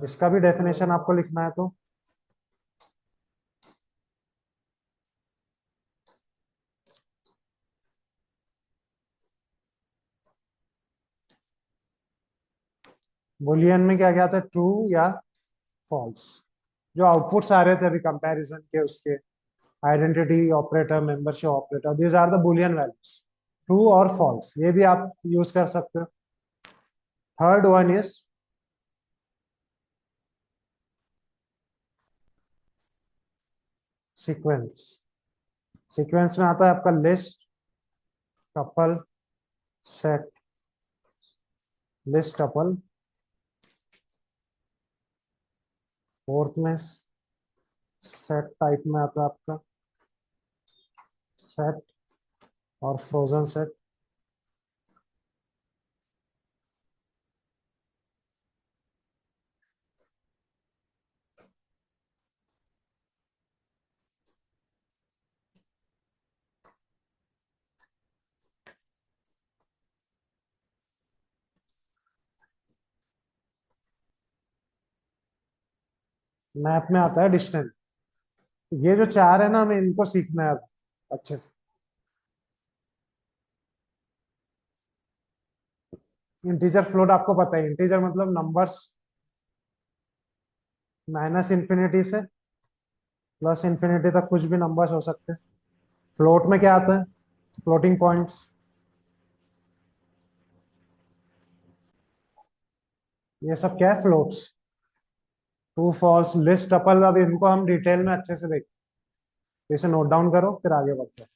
S2: इसका भी डेफिनेशन आपको लिखना है तो बूलियन में क्या क्या आता है? ट्रू या फॉल्स। जो आउटपुट्स आ रहे थे अभी कंपैरिजन के, उसके identity operator, membership operator, these are the boolean values, true और फॉल्स। ये भी आप यूज कर सकते हो। Third one is sequence. Sequence में आता है आपका list, tuple, set. List, tuple. Fourth में सेट टाइप में आता है आपका सेट और फ्रोजन सेट। मैप में आता है डिक्शनरी। ये जो चार है ना, हमें इनको सीखना है अब अच्छे से। इंटीजर फ्लोट आपको पता है। इंटीजर मतलब नंबर्स माइनस इंफिनिटी से प्लस इंफिनिटी तक कुछ भी नंबर्स हो सकते हैं। फ्लोट में क्या आता है? Floating points. ये सब क्या है? Floats. True, false, list, tuple. अब इनको हम डिटेल में अच्छे से देखें, तो इसे नोट डाउन करो, फिर आगे बढ़ते हैं।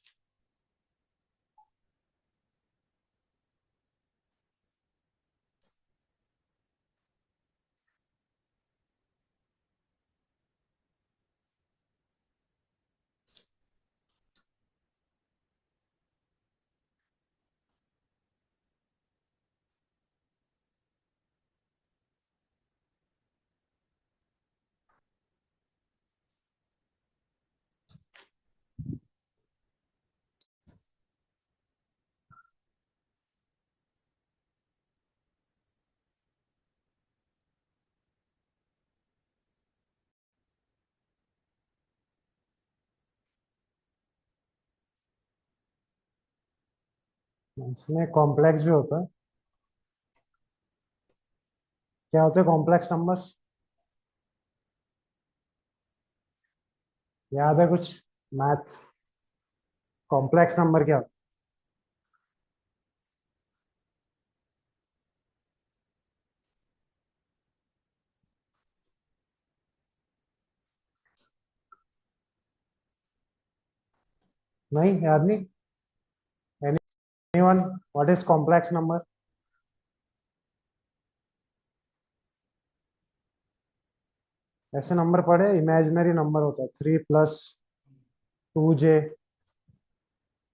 S2: इसमें कॉम्प्लेक्स भी होता है। क्या होते हैं कॉम्प्लेक्स नंबर्स? याद है कुछ? मैथ्स कॉम्प्लेक्स नंबर क्या होता है? नहीं याद नहीं? Anyone? What is complex number? ऐसे नंबर पढ़े, इमेजिनरी नंबर होता है 3 + 2j।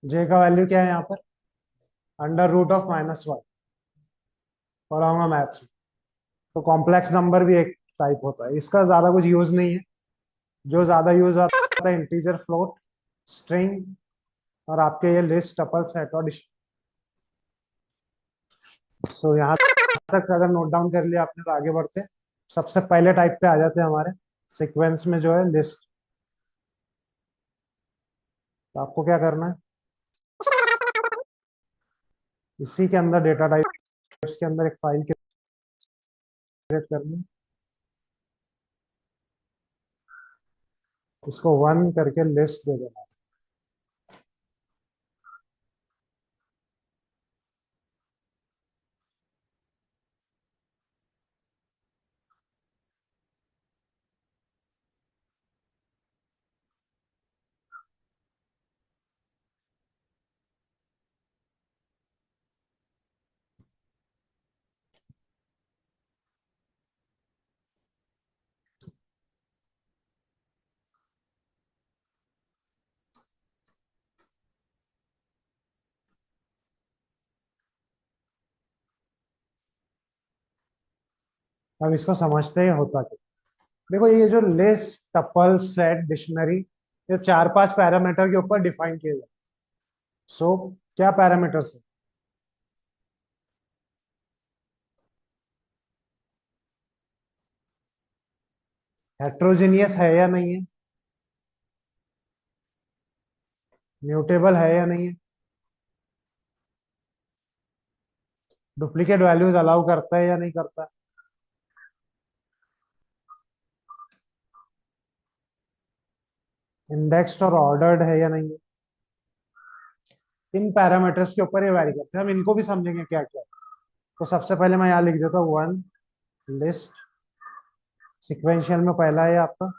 S2: जे का वैल्यू क्या है यहाँ पर? √(-1) पढ़ा होगा मैथ्स में। तो कॉम्प्लेक्स नंबर भी एक टाइप होता है, इसका ज्यादा कुछ यूज नहीं है। जो ज्यादा यूज आता है इंटीजर, फ्लोट, स्ट्रिंग, और आपके ये लिस्ट, टपल, सेट और डिश। सो यहाँ तक अगर नोट डाउन कर लिया आपने तो आगे बढ़ते हैं। सबसे पहले टाइप पे आ जाते हैं हमारे सीक्वेंस में, जो है लिस्ट। तो आपको क्या करना है, इसी के अंदर डेटा टाइप्स के अंदर एक फाइल क्रिएट करनी है। उसको 1 करके लिस्ट दे देना। अब इसको समझते ही होता क्या। देखो ये जो लिस्ट, टपल, सेट, डिक्शनरी, ये 4-5 पैरामीटर के ऊपर डिफाइन किए गए। सो क्या पैरामीटर्स है? हेट्रोजीनियस है या नहीं है? म्यूटेबल है या नहीं है? डुप्लीकेट वैल्यूज अलाउ करता है या नहीं करता? इंडेक्स्ड और ऑर्डर्ड है या नहीं है? इन पैरामीटर्स के ऊपर ये वैरी करते हैं। हम इनको भी समझेंगे क्या क्या। तो सबसे पहले मैं यहाँ लिख देता हूँ 1 लिस्ट। सिक्वेंशियल में पहला है आपका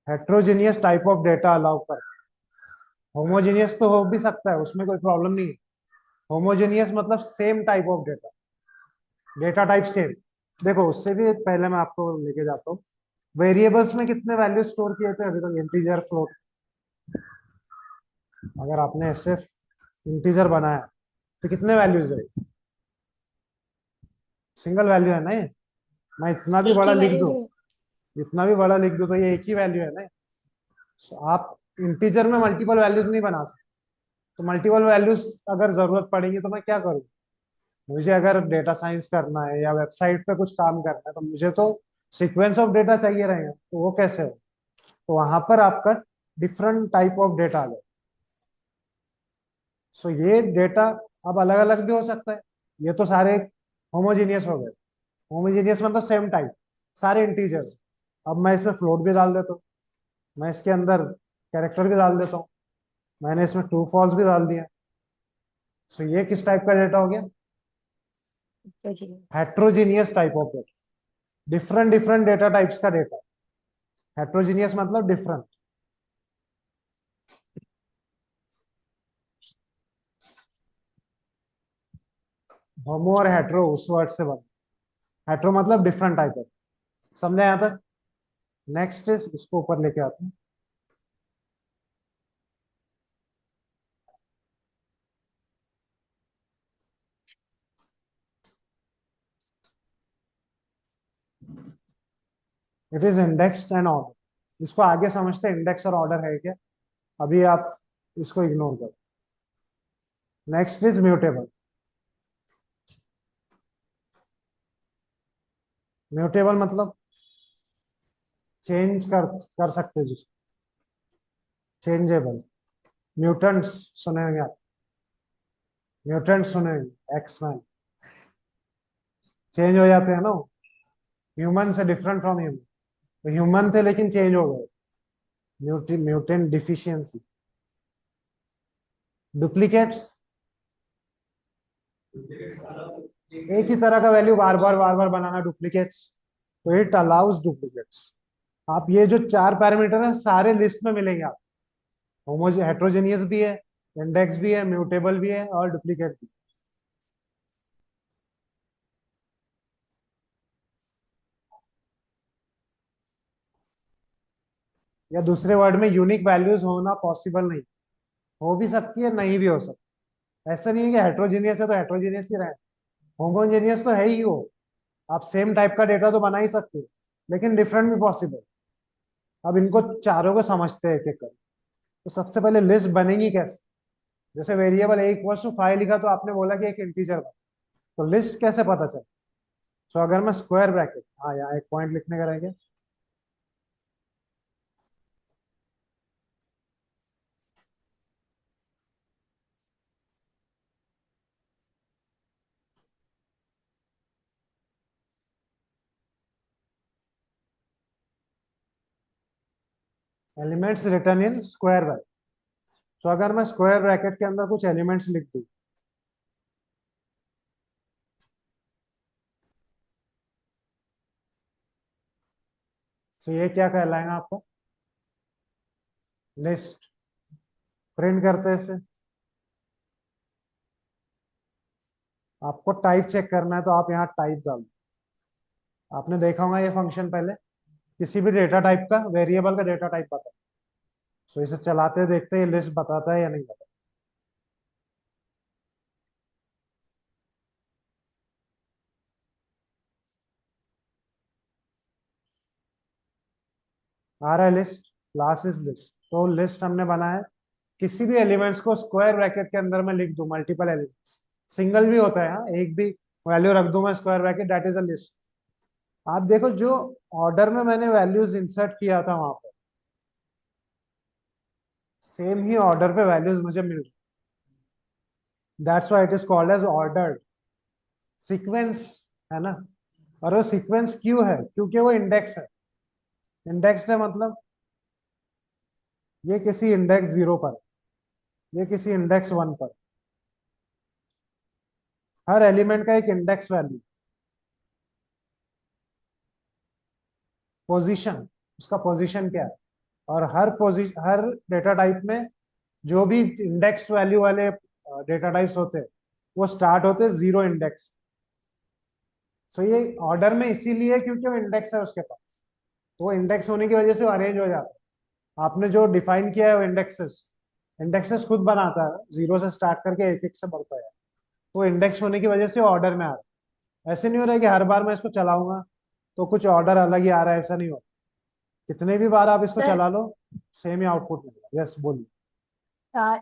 S2: heterogeneous type of data allow कर। होमोजीनियस तो हो भी सकता है, उसमें कोई प्रॉब्लम नहीं है। होमोजीनियस मतलब same type of data, data type same. देखो उससे भी पहले मैं आपको लेके जाता हूँ, वेरिएबल्स में कितने वैल्यू स्टोर किए थे अभी तक? Integer, float. अगर आपने सिर्फ इंटीजर बनाया तो कितने वैल्यूज है? सिंगल वैल्यू है ना ये? मैं इतना भी
S4: एक
S2: बड़ा
S4: ही
S2: लिख दूं,
S4: वैल्यू है।
S2: इतना भी बड़ा लिख दूं तो ये एक ही वैल्यू है ना। So, आप इंटीजर में मल्टीपल वैल्यूज नहीं बना सकते। तो मल्टीपल वैल्यूज अगर जरूरत पड़ेगी तो मैं क्या करूँ? मुझे अगर डेटा साइंस करना है या वेबसाइट पे कुछ काम करना है तो मुझे तो सीक्वेंस ऑफ डेटा चाहिए रहेगा। तो वो कैसे हो? तो वहां पर आपका डिफरेंट टाइप ऑफ डेटा आ जाए। सो ये डेटा अब अलग अलग भी हो सकता है। ये तो सारे होमोजीनियस हो गए। होमोजीनियस मतलब सेम टाइप, सारे इंटीजर्स। अब मैं इसमें फ्लोट भी डाल देता हूँ, मैं इसके अंदर कैरेक्टर भी डाल देता हूँ, मैंने इसमें ट्रू फॉल्स भी डाल दिया। सो ये किस टाइप का डेटा हो गया?
S4: तो जी,
S2: heterogeneous type of data. Different different data types का डेटा। हेट्रोजीनियस मतलब डिफरेंट। होमो और हेट्रो उस वर्ड से बना। हेट्रो मतलब डिफरेंट टाइप ऑफ। समझे यहाँ तक? नेक्स्ट इज, इसको ऊपर लेके आते हैं। It is indexed and order. इसको आगे समझते हैं, इंडेक्स और ऑर्डर है क्या। अभी आप इसको इग्नोर करो। Next is mutable. म्यूटेबल मतलब चेंज कर सकते जिसको, चेंजेबल। म्यूटेंट्स सुने होंगे आप, म्यूटेंट सुने होंगे, एक्समैन, चेंज हो जाते हैं ना, ह्यूमन से डिफरेंट फ्रॉम ह्यूमन। तो ह्यूमन थे लेकिन चेंज हो गए, म्यूटेंट डिफिशियंसी। डुप्लीकेट्स, एक ही तरह का वैल्यू बार बार बनाना, डुप्लीकेट्स। तो इट अलाउज डुप्लीकेट्स। आप ये जो चार पैरामीटर है सारे लिस्ट में मिलेंगे आप, हेट्रोजेनियस भी है, इंडेक्स भी है, म्यूटेबल भी है और डुप्लीकेट भी। या दूसरे वर्ड में यूनिक वैल्यूज होना पॉसिबल नहीं, हो भी सकती है नहीं भी हो सकती। ऐसा नहीं है कि हेट्रोजीनियस है तो हेट्रोजीनियस ही रहे, होमोजेनियस तो है ही वो। आप सेम टाइप का डेटा तो बना ही सकते हो, लेकिन डिफरेंट भी पॉसिबल। अब इनको चारों को समझते हैं एक एक कर। तो सबसे पहले लिस्ट बनेगी कैसे? जैसे वेरिएबल ए इक्वल टू 5 लिखा तो आपने बोला कि एक इंटीजर बना, तो लिस्ट कैसे पता चले? सो अगर मैं स्क्वायर ब्रैकेट, हाँ यहाँ एक पॉइंट लिखने का रहेगा, elements return in square bracket. तो अगर मैं स्क्वायर ब्रैकेट के अंदर कुछ एलिमेंट्स लिख दूं, तो ये क्या कहलाएगा आपको? लिस्ट। प्रिंट करते हैं इसे, आपको टाइप चेक करना है तो आप यहाँ टाइप डालो। आपने देखा होगा ये फंक्शन पहले, किसी भी डेटा टाइप का, वेरिएबल का डेटा टाइप बता। सो इसे चलाते देखते ये लिस्ट बताता है या नहीं बताता। आ रहा है लिस्ट, क्लास इज लिस्ट। तो लिस्ट हमने बनाया है, किसी भी एलिमेंट्स को स्क्वायर ब्रैकेट के अंदर मैं लिख दूं, मल्टीपल एलिमेंट्स, सिंगल भी होता है, हाँ एक भी वैल्यू रख दूं मैं square bracket, that is a list. आप देखो जो ऑर्डर में मैंने वैल्यूज इंसर्ट किया था वहां पर, सेम ही ऑर्डर पे वैल्यूज मुझे मिल रही, that's why it is called as ordered sequence, है ना। और वो सीक्वेंस क्यों है? क्योंकि वो इंडेक्स है। इंडेक्स है मतलब ये किसी इंडेक्स 0 पर, ये किसी इंडेक्स 1 पर, हर एलिमेंट का एक इंडेक्स वैल्यू, पोजीशन, उसका पोजीशन क्या है। और हर डेटा टाइप में जो भी इंडेक्स वैल्यू वाले डेटा टाइप्स होते हैं वो स्टार्ट होते हैं 0 इंडेक्स। सो ये ऑर्डर में इसीलिए क्योंकि वो इंडेक्स है उसके पास, तो वो इंडेक्स होने की वजह से अरेंज हो जाता है। आपने जो डिफाइन किया है वो इंडेक्सेस, इंडेक्सेस खुद बनाता है, 0 से स्टार्ट करके एक एक से बढ़ता है। तो इंडेक्स होने की वजह से ऑर्डर में आ रहा है। ऐसे नहीं हो रहा है कि हर बार मैं इसको चलाऊंगा तो कुछ ऑर्डर अलग ही आ रहा है, ऐसा नहीं हो रहा। कितने भी बार आप इसको
S4: सर,
S2: चला लो सेम ही आउटपुट मिलेगा। यस बोलिए।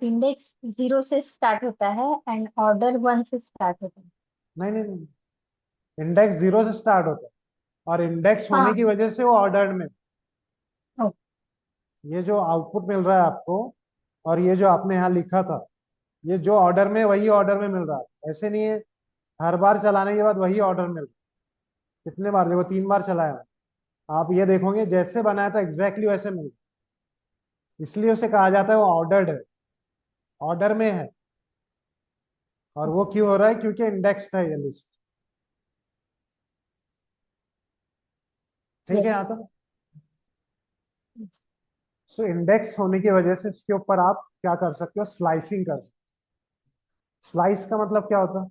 S4: इंडेक्स 0 से स्टार्ट होता है एंड ऑर्डर 1 से स्टार्ट होता है।
S2: नहीं नहीं नहीं, इंडेक्स 0 से स्टार्ट होता है और इंडेक्स होने
S4: हाँ।
S2: की वजह से वो ऑर्डर्ड में,
S4: ओ,
S2: ये जो आउटपुट मिल रहा है आपको और ये जो आपने यहाँ लिखा था, ये जो ऑर्डर में वही ऑर्डर में मिल रहा है। ऐसे नहीं है हर बार चलाने के बाद वही ऑर्डर मिल रहा है। कितने बार देखो, 3 बार चलाया, आप ये देखोगे जैसे बनाया था एग्जैक्टली वैसे मिल, इसलिए उसे कहा जाता है वो ऑर्डर्ड है, ऑर्डर में है। और वो क्यों हो रहा है? क्योंकि इंडेक्स है ये लिस्ट। ठीक है
S4: यस।
S2: यहाँ तक? सो इंडेक्स होने की वजह से इसके ऊपर आप क्या कर सकते हो? स्लाइसिंग कर सकते हो। स्लाइस का मतलब क्या होता है?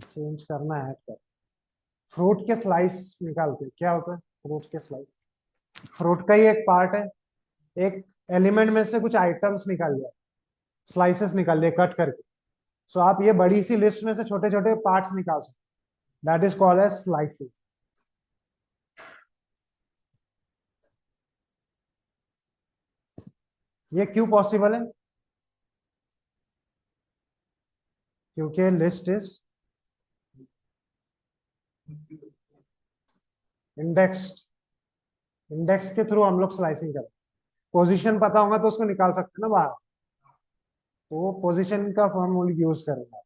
S2: चेंज करना है कर, फ्रूट के स्लाइस निकालते हैं, क्या होता है फ्रूट के स्लाइस? फ्रूट का ही एक पार्ट है, एक एलिमेंट में से कुछ आइटम्स निकाल लिया, स्लाइसेस निकाल लिए कट करके। सो आप ये बड़ी सी लिस्ट में से छोटे छोटे पार्ट्स निकाल सकते, that is called as slicing. ये क्यों पॉसिबल है? क्योंकि लिस्ट इज इंडेक्स्ड, इंडेक्स के थ्रू हम लोग स्लाइसिंग करें। पोजीशन पता होगा तो उसको निकाल सकते हैं ना बाहर, तो वो पोजीशन का फॉर्मूला यूज करेंगे।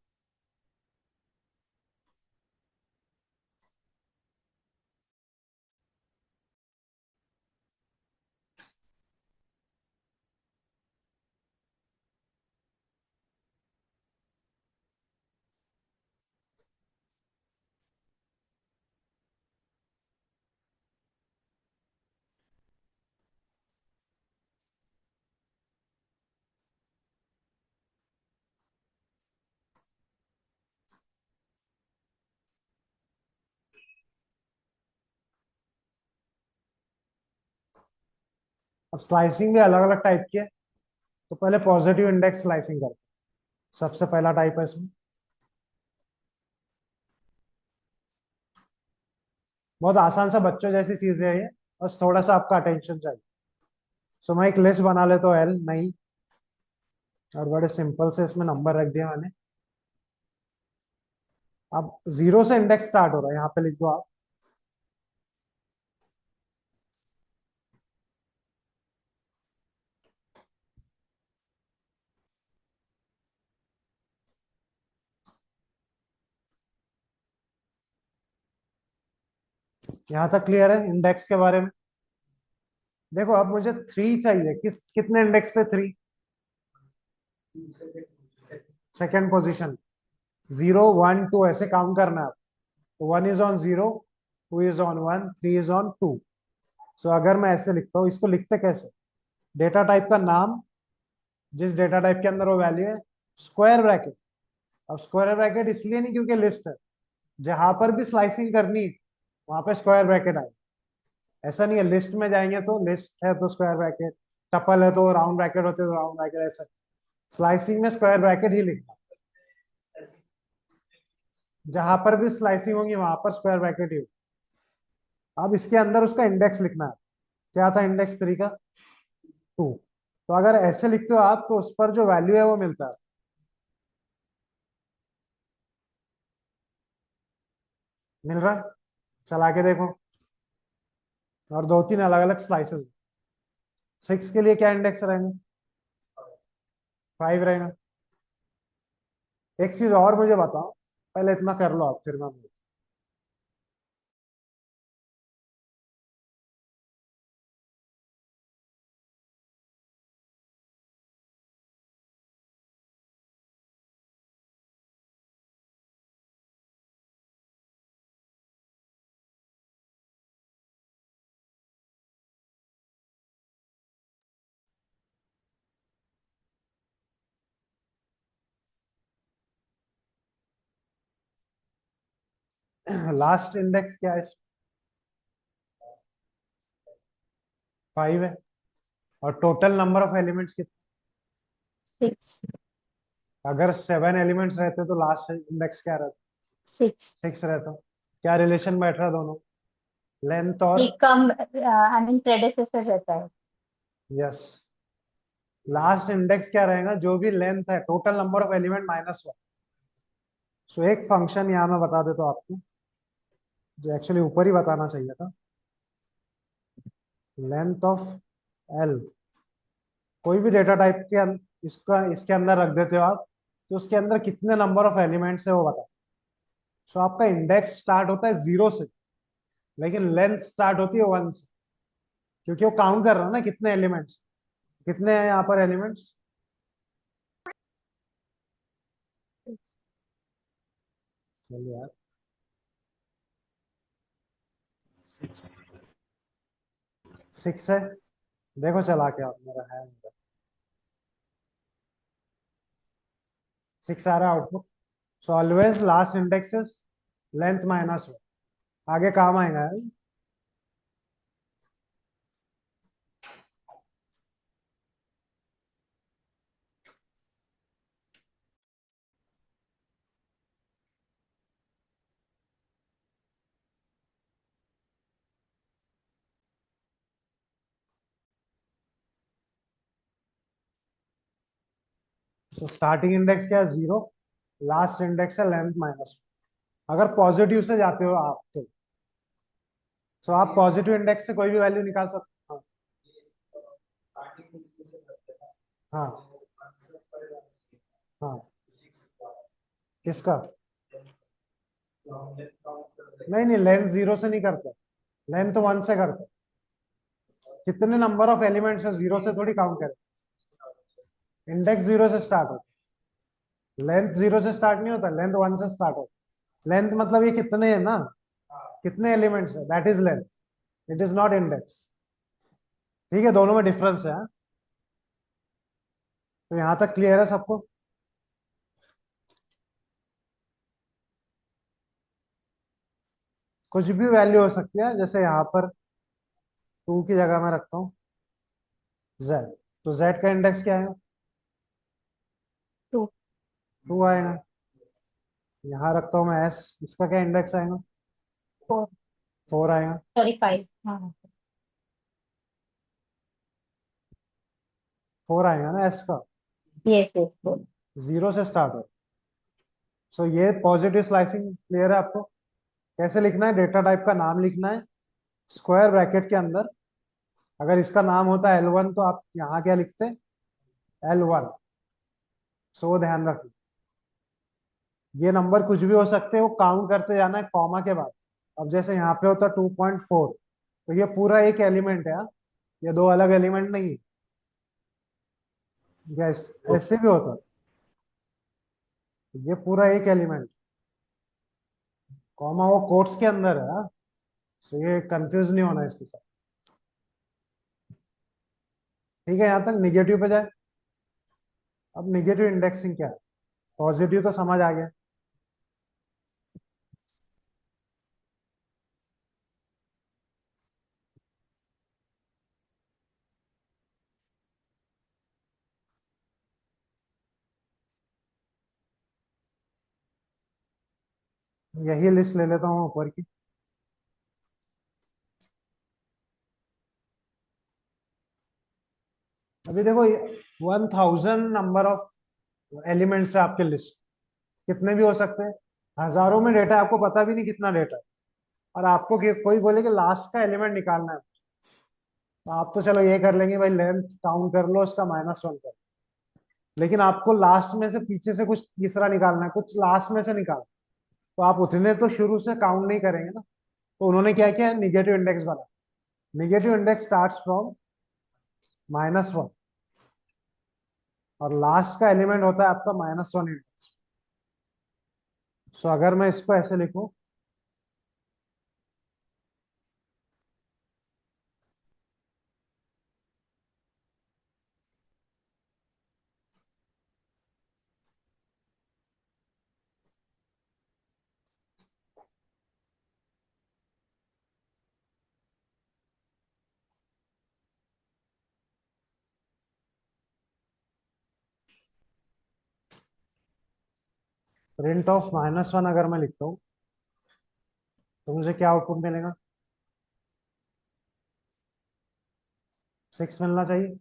S2: अब स्लाइसिंग भी अलग अलग टाइप की है, तो पहले पॉजिटिव इंडेक्स स्लाइसिंग करते हैं। सबसे पहला टाइप है इसमें, बहुत आसान सा बच्चों जैसी चीज है ये, बस थोड़ा सा आपका अटेंशन चाहिए। सो मैं एक लिस्ट बना लेता हूँ एल नहीं, और बड़े सिंपल से इसमें नंबर रख दिया मैंने। अब जीरो से इंडेक्स स्टार्ट हो रहा है, यहाँ पे लिख दो आप। यहाँ तक क्लियर है इंडेक्स के बारे में? देखो अब मुझे थ्री चाहिए, कितने इंडेक्स पे three? Second position. Zero one two ऐसे काउंट करना है आप। तो one is on zero, two is on one, three is on two. So अगर मैं ऐसे लिखता हूँ, इसको लिखते कैसे? डेटा टाइप का नाम, जिस डेटा टाइप के अंदर वो वैल्यू है, स्क्वायर ब्रैकेट। अब स्क्वायर ब्रैकेट इसलिए नहीं क्योंकि लिस्ट है, जहां पर भी स्लाइसिंग करनी है वहां पे स्क्वायर ब्रैकेट आए। ऐसा नहीं है लिस्ट में जाएंगे तो लिस्ट है तो स्क्वायर ब्रैकेट, टपल है तो राउंड ब्रैकेट होते तो राउंड ब्रैकेट, ऐसा। स्लाइसिंग में स्क्वायर ब्रैकेट ही लिखना, जहां पर भी स्लाइसिंग होगी वहां पर स्क्वायर ब्रैकेट ही होगा। अब इसके अंदर उसका इंडेक्स लिखना है। क्या था इंडेक्स थ्री का? टू। तो अगर ऐसे लिखते हो आप तो उस पर जो वैल्यू है वो मिलता है। मिल रहा है? चला के देखो। और दो तीन अलग अलग स्लाइसेस। सिक्स के लिए क्या इंडेक्स रहेंगे? फाइव रहेगा। एक चीज और मुझे बताओ, पहले इतना कर लो आप, फिर मैं लास्ट इंडेक्स क्या है? फाइव है। और टोटल नंबर ऑफ एलिमेंट्स कितने?
S4: 6
S2: अगर सेवन एलिमेंट्स रहते तो लास्ट इंडेक्स क्या रहता?
S4: 6
S2: सिक्स रहता। क्या रिलेशन बैठ रहा दोनों? लेंथ और?
S4: ये कम आई मीन प्रेडेसेसर रहता है।
S2: यस। लास्ट इंडेक्स क्या रहेगा? जो भी लेंथ है, total number of element minus one. So एक फंक्शन यहाँ मैं बता देता हूँ आपको, जो एक्चुअली ऊपर ही बताना चाहिए था। लेंथ ऑफ एल, कोई भी डेटा टाइप के इसका इसके अंदर रख देते हो आप, तो उसके अंदर कितने नंबर ऑफ एलिमेंट्स है वो बता। सो आपका इंडेक्स स्टार्ट होता है जीरो से, लेकिन लेंथ स्टार्ट होती है वन से, क्योंकि वो काउंट कर रहा है ना कितने एलिमेंट्स, कितने हैं यहाँ पर एलिमेंट्स। चलिए यार, सिक्स है। देखो चला के आप, मेरा है सिक्स आ रहा है output. So always last index is length minus one. आगे काम आएगा यार। तो स्टार्टिंग इंडेक्स क्या है? जीरो। लास्ट इंडेक्स है लेंथ माइनस। अगर पॉजिटिव से जाते हो आप तो आप पॉजिटिव इंडेक्स से कोई भी वैल्यू निकाल सकते हो। हाँ हाँ हाँ। किसका? नहीं नहीं, लेंथ जीरो से नहीं करते, लेंथ वन से करते। कितने नंबर ऑफ एलिमेंट्स है जीरो से थोड़ी काउंट करें। इंडेक्स जीरो से स्टार्ट होता है, लेंथ जीरो से स्टार्ट नहीं होता, लेंथ वन से स्टार्ट होता। लेंथ मतलब ये कितने है ना, कितने एलिमेंट्स है, that is length. It is not index. ठीक है, दोनों में डिफरेंस है हाँ? तो यहां तक क्लियर है सबको? कुछ भी वैल्यू हो सकती है, जैसे यहाँ पर 2 की जगह मैं रखता हूँ z। तो z का इंडेक्स क्या है?
S4: 2,
S2: 2 आएगा। यहाँ रखता हूँ मैं s, इसका क्या इंडेक्स आएगा?
S4: 4,
S2: 4 आएगा।
S4: सॉरी 5। हाँ
S2: 4 आएगा ना s का,
S4: यस यस 4।
S2: जीरो से स्टार्ट हो। सो ये पॉजिटिव स्लाइसिंग क्लियर है आपको? कैसे लिखना है? डेटा टाइप का नाम लिखना है स्क्वायर ब्रैकेट के अंदर। अगर इसका नाम होता है L1 तो आप यहाँ क्या लिखते? L1। सो ध्यान रखना, ये नंबर कुछ भी हो सकते हैं, वो काउंट करते जाना है कॉमा के बाद। अब जैसे यहाँ पे होता 2.4, तो ये पूरा एक एलिमेंट है हाँ? ये दो अलग एलिमेंट नहीं है। यस, ऐसे भी होता है, ये पूरा एक एलिमेंट, कॉमा वो कोट्स के अंदर है हाँ? तो ये कंफ्यूज नहीं होना इसके साथ। ठीक है, यहाँ तक निगेटिव पे जाए। अब निगेटिव इंडेक्सिंग क्या है? पॉजिटिव तो समझ आ गया। यही लिस्ट ले लेता हूँ ऊपर की। अभी देखो 1000 नंबर ऑफ एलिमेंट्स है आपके लिस्ट। कितने भी हो सकते हैं, हजारों में डेटा, आपको पता भी नहीं कितना डेटा है। और आपको कोई बोले कि लास्ट का एलिमेंट निकालना है, तो आप तो चलो ये कर लेंगे भाई, लेंथ काउंट कर लो उसका -1 कर। लेकिन आपको लास्ट में से पीछे से कुछ तीसरा निकालना है, कुछ लास्ट में से निकालना, तो आप उतने तो शुरू से काउंट नहीं करेंगे ना। तो उन्होंने क्या किया, निगेटिव इंडेक्स बना। निगेटिव इंडेक्स स्टार्ट्स फ्रॉम -1, और लास्ट का एलिमेंट होता है आपका -1 इंडेक्स। सो अगर मैं इसको ऐसे लिखूं, प्रिंट ऑफ -1 अगर मैं लिखता हूँ, तो मुझे क्या आउटपुट मिलेगा? 6 मिलना चाहिए।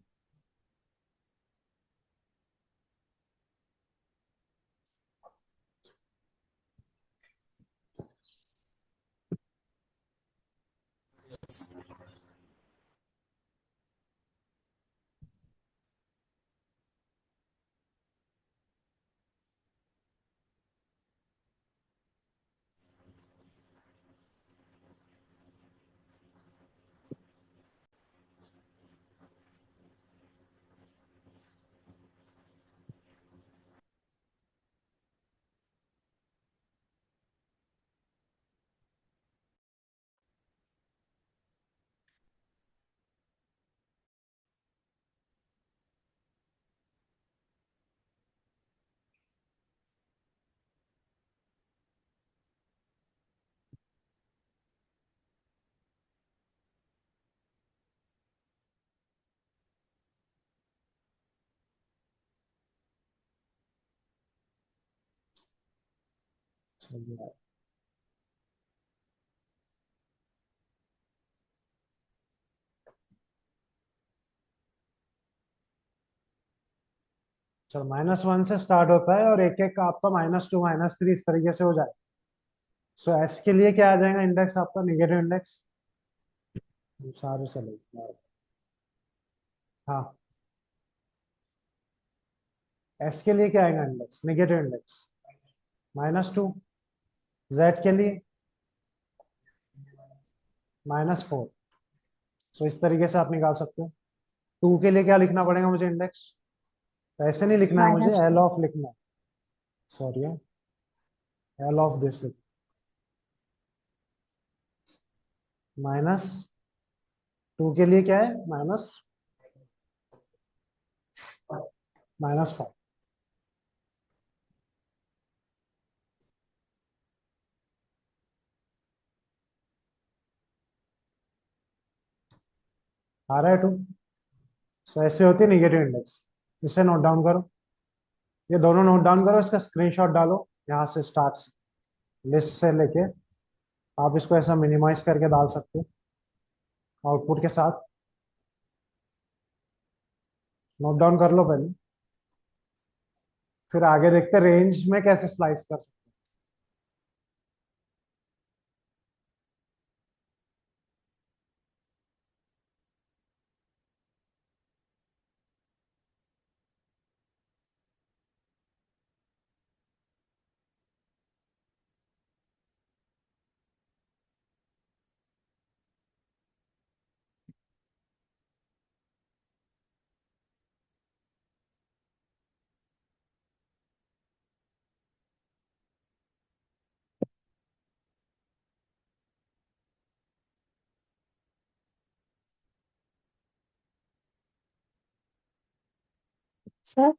S2: चलिए, चलो -1 से स्टार्ट होता है और एक एक आपका -2 -3 इस तरीके से हो जाए। सो एस के लिए क्या आ जाएगा इंडेक्स आपका, निगेटिव इंडेक्स। सारे चलो। हाँ, एस के लिए क्या आएगा इंडेक्स, निगेटिव इंडेक्स -2। जेड के लिए -4। सो इस तरीके से आप निकाल सकते हो। 2 के लिए क्या लिखना पड़ेगा मुझे इंडेक्स, ऐसे नहीं लिखना है मुझे,
S4: माइनस
S2: एल ऑफ लिखना है। सॉरी, एल ऑफ दिस -2 के लिए क्या है, -5। आ रहा है 2। सो ऐसे होती है निगेटिव इंडेक्स। इसे नोट डाउन करो, ये दोनों नोट डाउन करो, इसका स्क्रीनशॉट डालो यहाँ से, स्टार्ट लिस्ट से लेके। आप इसको ऐसा मिनिमाइज करके डाल सकते हो आउटपुट के साथ। नोट डाउन कर लो पहले, फिर आगे देखते हैं रेंज में कैसे स्लाइस कर सकते
S4: सर।
S2: हैं।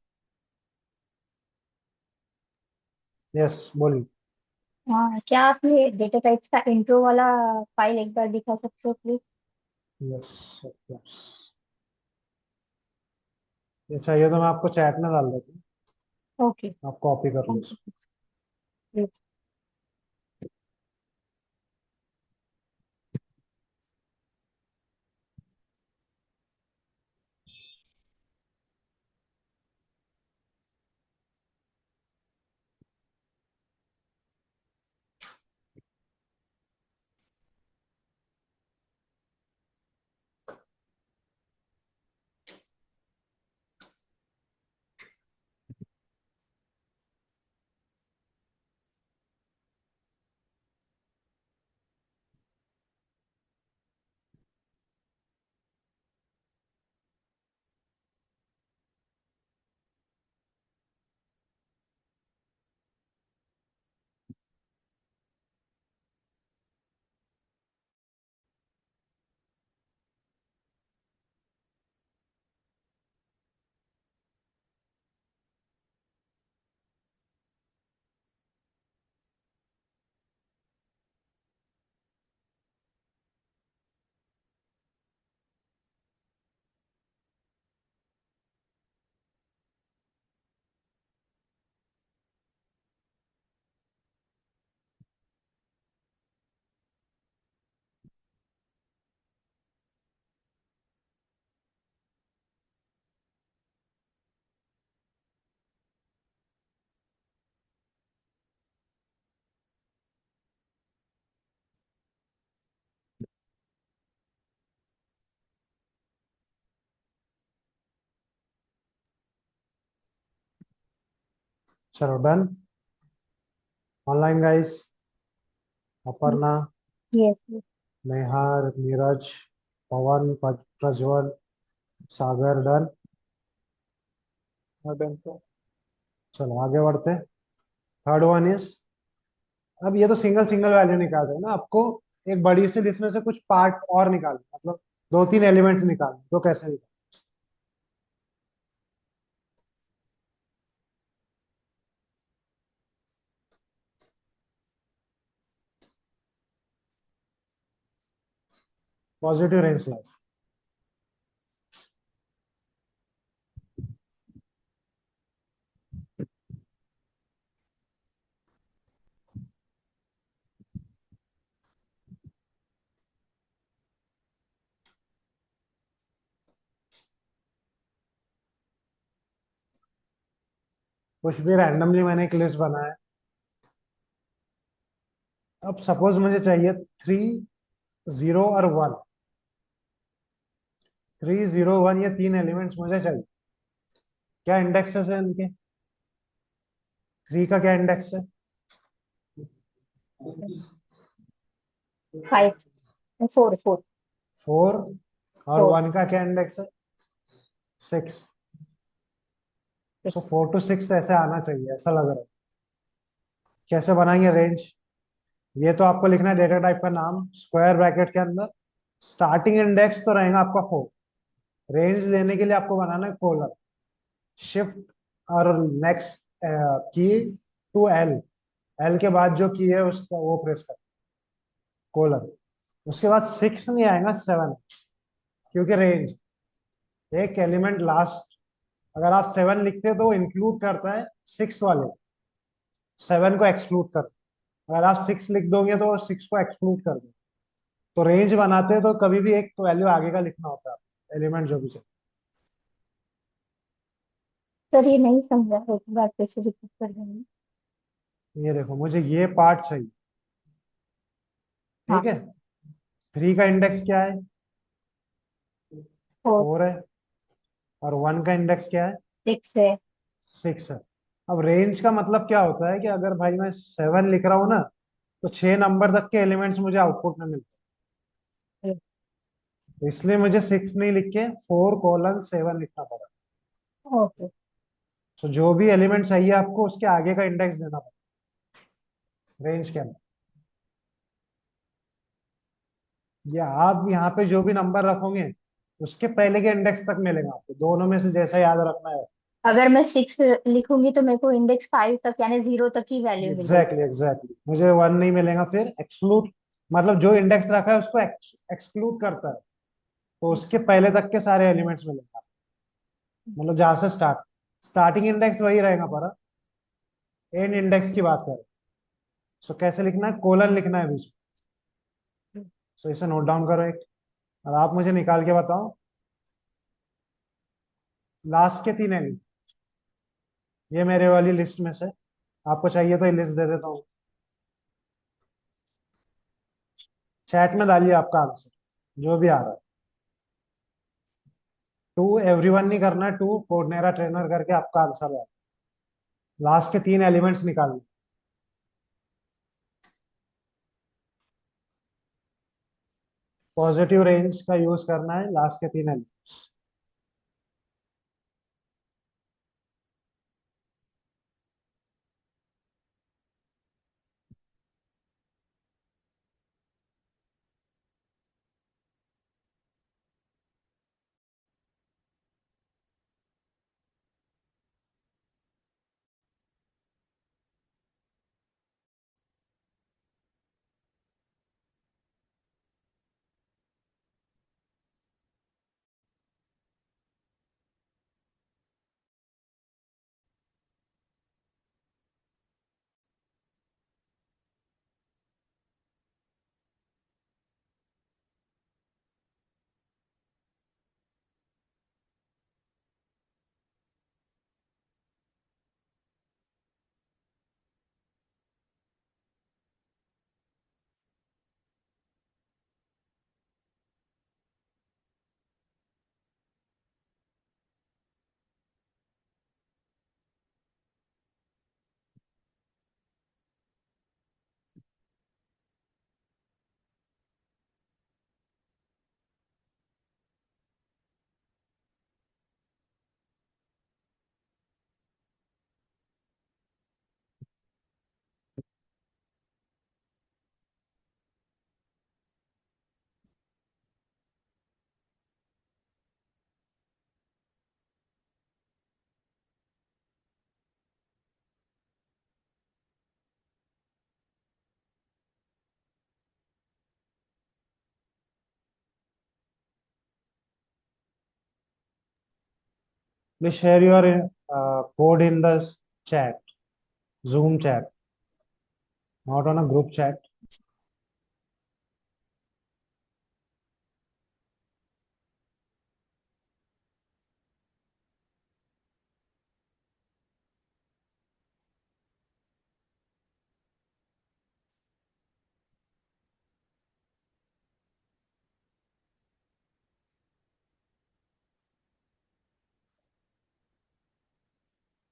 S2: यस, बोलिए।
S4: हाँ, क्या आप ये डेटा टाइप्स का इंट्रो वाला फाइल एक बार दिखा सकते हो प्लीज?
S2: Yes, of course. ये चाहिए तो मैं आपको चैट में डाल देता हूँ,
S4: ओके।
S2: आप कॉपी कर लो
S4: थैंक
S2: इसको।
S4: यू।
S2: चलो done. Online guys, Aparna,
S4: yes.
S2: Neha, Neeraj, Pavan, Prajwal, Sagar, done.
S1: Done sir.
S2: चलो आगे बढ़ते। थर्ड वन इज, अब ये तो सिंगल सिंगल वैल्यू निकाल रहे हैं ना, आपको एक बड़ी सी लिस्ट में से कुछ पार्ट और निकालना, मतलब 2-3 एलिमेंट्स निकालना, तो कैसे निकाल। Positive range slice. कुछ भी रैंडमली मैंने एक लिस्ट बनाया। अब सपोज मुझे चाहिए 3, 0 और 1। 3, 0, 1 ये 3 एलिमेंट्स मुझे चाहिए। क्या इंडेक्सेस है इनके? 3 का क्या इंडेक्स है?
S4: 5, 4, 4,
S2: 4। और
S4: 4।
S2: 1 का क्या इंडेक्स है? 6। सो 4 to 6 ऐसे आना चाहिए, ऐसा लग रहा है। कैसे बनाएंगे रेंज? ये तो आपको लिखना है डेटा टाइप का नाम स्क्वायर ब्रैकेट के अंदर। स्टार्टिंग इंडेक्स तो रहेगा आपका 4। रेंज लेने के लिए आपको बनाना है कोलन, शिफ्ट और नेक्स्ट की टू एल। एल के बाद जो की है उसका वो प्रेस कर, कोलन। उसके बाद 6 नहीं आएगा, 7। क्योंकि रेंज एक एलिमेंट लास्ट, अगर आप 7 लिखते हो तो वो इंक्लूड करता है 6 वाले, 7 को एक्सक्लूड कर। अगर आप 6 लिख दोगे तो 6 को एक्सक्लूड कर दो। तो रेंज बनाते हैं तो कभी भी एक वैल्यू आगे का लिखना होता है, एलिमेंट जो भी चाहिए।
S4: सर ये नहीं समझा, एक बार फिर से रिपीट कर देंगे।
S2: ये देखो, मुझे ये पार्ट चाहिए, ठीक
S4: हाँ।
S2: है। 3 का इंडेक्स क्या है?
S4: 4,
S2: 4 है। और 1 का इंडेक्स क्या है?
S4: 6 है।
S2: 6 है। अब रेंज का मतलब क्या होता है कि अगर भाई मैं 7 लिख रहा हूँ ना, तो 6 नंबर तक के एलिमेंट्स मुझे आउटपुट में मिलते हैं। तो इसलिए मुझे 6 नहीं लिख के 4:7 लिखना पड़ा।
S4: ओके।
S2: तो जो भी एलिमेंट चाहिए आपको उसके आगे का इंडेक्स देना पड़ेगा रेंज के अंदर। या आप यहाँ पे जो भी नंबर रखोगे उसके पहले के इंडेक्स तक मिलेगा आपको, दोनों में से जैसा याद रखना है।
S4: अगर मैं 6 लिखूंगी तो मेरे को इंडेक्स 5 तक यानी 0 तक की वैल्यू मिलेगी।
S2: एग्जैक्टली एग्जैक्टली, मुझे 1 नहीं मिलेगा फिर एक्सक्लूड, मतलब जो इंडेक्स रखा है उसको एक्सक्लूड करता है। तो उसके पहले तक के सारे एलिमेंट्स मिलेंगे, मतलब जहां से स्टार्टिंग इंडेक्स वही रहेगा पर एंड इंडेक्स की बात करें। सो कैसे लिखना है? कोलन लिखना है बीच में। सो इसे नोट डाउन करो एक। और आप मुझे निकाल के बताओ लास्ट के 3 एलिमेंट। ये मेरे वाली लिस्ट में से आपको चाहिए तो ये लिस्ट दे देता हूँ। चैट में डालिए आपका आंसर जो भी आ रहा है। 2 एवरीवन नहीं करना है, 2 कोडनेरा ट्रेनर करके आपका आंसर है। लास्ट के 3 एलिमेंट्स निकालने। पॉजिटिव रेंज का यूज करना है लास्ट के 3 element. Please share your code in the chat, Zoom chat, not on a group chat.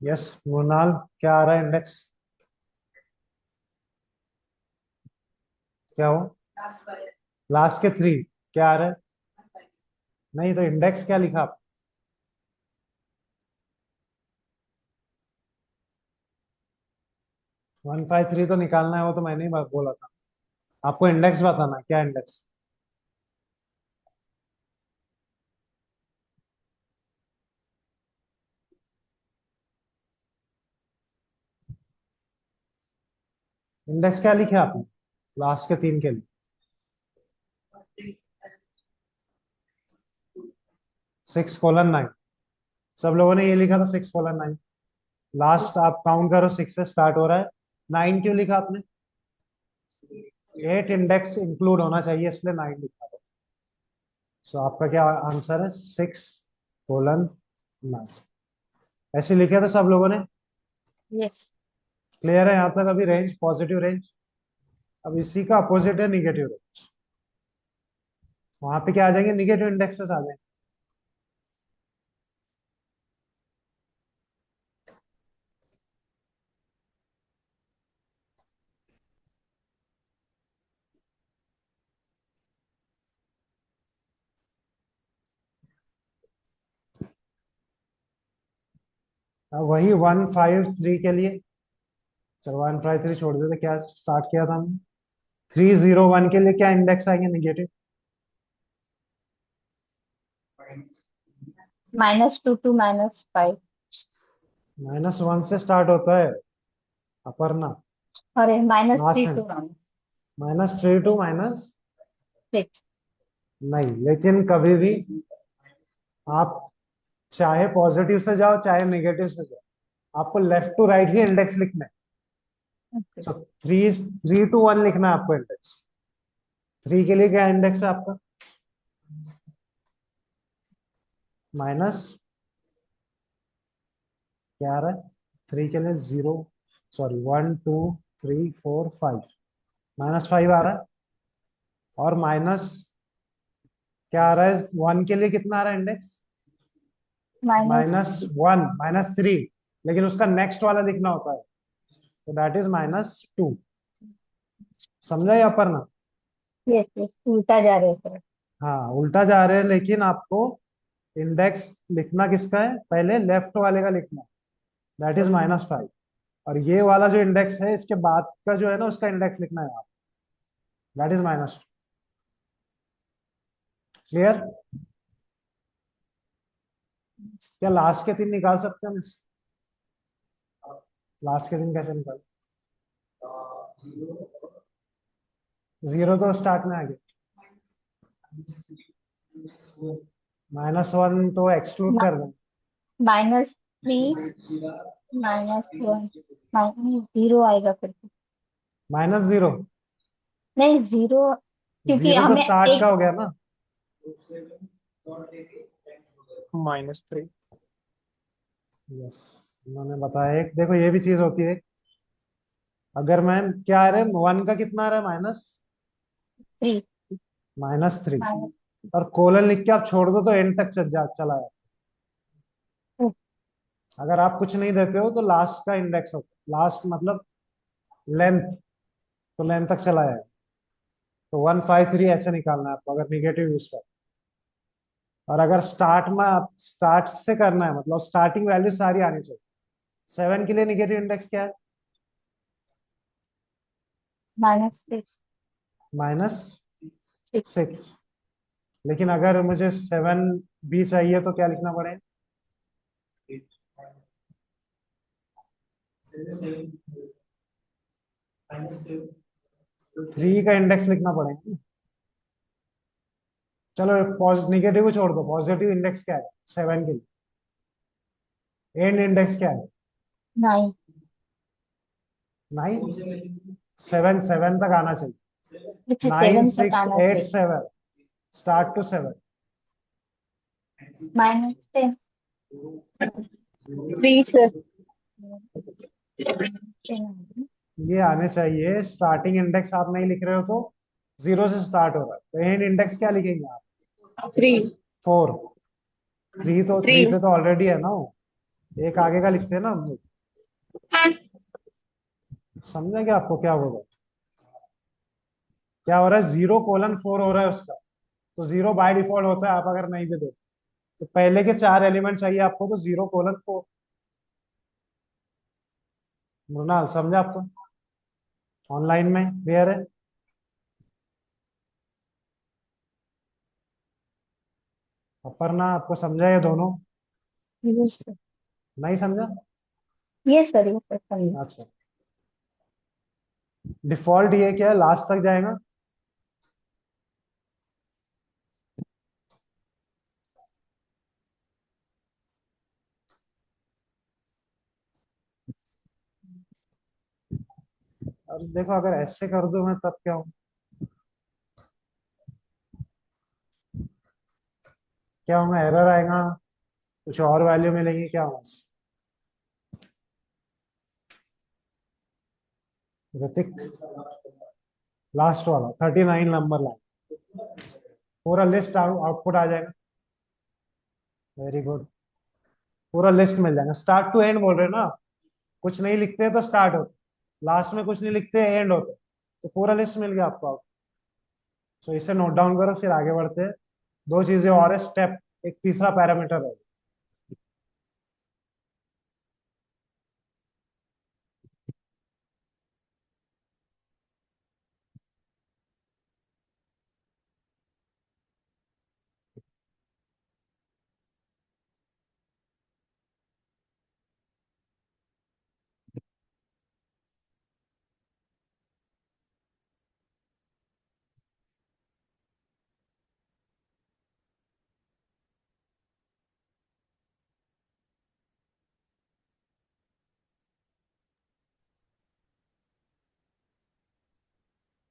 S2: Yes Mrinal, क्या आ रहा है इंडेक्स? क्या हो? लास्ट के 3 क्या आ रहा है? नहीं तो इंडेक्स क्या लिखा आप? 153 तो निकालना है, वो तो मैंने ही बोला था। आपको इंडेक्स बताना है, क्या इंडेक्स? इंडेक्स क्या लिखे आपने लास्ट के 3 के लिए? 6:9। सब लोगों ने ये लिखा था 6:9। लास्ट आप काउंट करो, 6 से स्टार्ट हो रहा है। 9 क्यों लिखा आपने? 8 इंडेक्स इंक्लूड होना चाहिए, इसलिए 9 लिखा था। सो आपका क्या आंसर है? 6:9। ऐसे लिखे थे सब लोगों ने?
S4: यस।
S2: क्लियर है यहाँ तक? अभी रेंज पॉजिटिव रेंज। अब इसी का अपोजिट है निगेटिव रेंज। वहां पे क्या आ जाएंगे? निगेटिव इंडेक्सेस आ जाएंगे। अब वही 153 के लिए, चलो 153 छोड़ देते, क्या स्टार्ट किया था हमने? 301 के लिए क्या इंडेक्स आएंगे निगेटिव?
S4: -2 to -5।
S2: -1 से स्टार्ट होता है अपर्णा।
S4: अरे -3
S2: लास्ट
S4: to
S2: में -3 टू
S4: -6।
S2: नहीं, लेकिन कभी भी आप चाहे पॉजिटिव से जाओ चाहे नेगेटिव से जाओ, आपको लेफ्ट टू राइट ही इंडेक्स लिखना है। सो 3 to 1 लिखना है आपको इंडेक्स। 3 के लिए क्या इंडेक्स है आपका? माइनस क्या आ रहा है? 3 के लिए 0, सॉरी 1 2 3 4 5, -5 आ रहा है। और माइनस क्या आ रहा है? 1 के लिए कितना आ रहा है इंडेक्स? -1 -3, लेकिन उसका नेक्स्ट वाला लिखना होता है, तो दैट इज -2। समझा या अपर्णा?
S4: यस यस, उल्टा जा रहे थे।
S2: हाँ उल्टा जा रहे हैं, लेकिन आपको इंडेक्स लिखना किसका है? पहले लेफ्ट वाले का लिखना है, दैट इज -5। और ये वाला जो इंडेक्स है इसके बाद का जो है ना, उसका इंडेक्स लिखना है आप, दैट इज -2। क्लियर? क्या लास्ट के 3 निकाल सकते हैं मिस? लास्ट के 3 कैसे निकाल? 0 तो स्टार्ट में आ गया, -1 तो एक्सक्लूड कर दें।
S4: -3 -1 0 आएगा फिर से।
S2: -0।
S4: नहीं, 0, क्योंकि
S2: 0 तो
S4: हमें
S2: स्टार्ट का
S4: एक।
S2: हो गया ना।
S1: -3।
S2: यस, उन्होंने बताया। एक देखो ये भी चीज होती है, अगर मैं क्या आ रहा है 1 का कितना आ रहा है?
S4: 3
S2: -3।
S4: माइनस।
S2: और कोलन लिख के आप छोड़ दो तो एंड तक चला है। अगर आप कुछ नहीं देते हो तो लास्ट का इंडेक्स होता है, लास्ट मतलब लेंथ, तो लेंथ तक चला है। तो 153 ऐसे निकालना है आपको अगर निगेटिव यूज कर। और अगर स्टार्ट में आप स्टार्ट से करना है, मतलब स्टार्टिंग वैल्यू सारी आनी चाहिए। 7 के लिए निगेटिव इंडेक्स क्या है?
S4: -6।
S2: -6। लेकिन अगर मुझे 7 भी चाहिए तो क्या लिखना पड़ेगा? 3 का इंडेक्स लिखना पड़ेगा। चलो निगेटिव को छोड़ दो, पॉजिटिव इंडेक्स क्या है 7 के लिए? एंड इंडेक्स क्या है?
S4: 9।
S2: 9। 7 तक आना चाहिए।
S4: अच्छा,
S2: 9
S4: 7 तक
S2: 6
S4: आना
S2: 8
S4: चाहिए।
S2: 7, स्टार्ट टू 7।
S4: -10। 3 सर।
S2: ये आने चाहिए। स्टार्टिंग इंडेक्स आप नहीं लिख रहे हो तो 0 से स्टार्ट हो रहा है, तो एंड इंडेक्स क्या लिखेंगे आप?
S4: 3।
S2: 4। 3 तो 3
S4: 3।
S2: पे तो ऑलरेडी है ना वो। एक आगे का लिखते हैं ना हम लोग। समझा क्या आपको क्या बोला? क्या हो रहा है, 0:4 हो रहा है उसका, तो 0 बाय डिफॉल्ट होता है, आप अगर नहीं भी दो तो पहले के 4 एलिमेंट चाहिए आपको, तो 0:4। मृणाल समझा आपको? ऑनलाइन में क्लियर है? अपर्णा आपको समझा ये दोनों?
S4: Yes sir.
S2: नहीं समझा?
S4: यस सर, यस सर, समझा।
S2: अच्छा, डिफॉल्ट ये क्या है, लास्ट तक जाएगा। अब देखो अगर ऐसे कर दूं मैं तब क्या हो, क्या होगा, एरर आएगा, कुछ और वैल्यू मिलेगी, क्या होगा? ऋतिक, लास्ट वाला 39 नंबर लाइन, पूरा लिस्ट आउटपुट आ जाएगा। वेरी गुड, पूरा लिस्ट मिल जाएगा। स्टार्ट टू एंड बोल रहे हैं ना, कुछ नहीं लिखते हैं तो स्टार्ट होते, लास्ट में कुछ नहीं लिखते एंड होते, तो पूरा लिस्ट मिल गया आपको। तो इसे नोट डाउन करो, फिर आगे बढ़ते हैं। दो चीजें और है, स्टेप, एक तीसरा पैरामीटर है।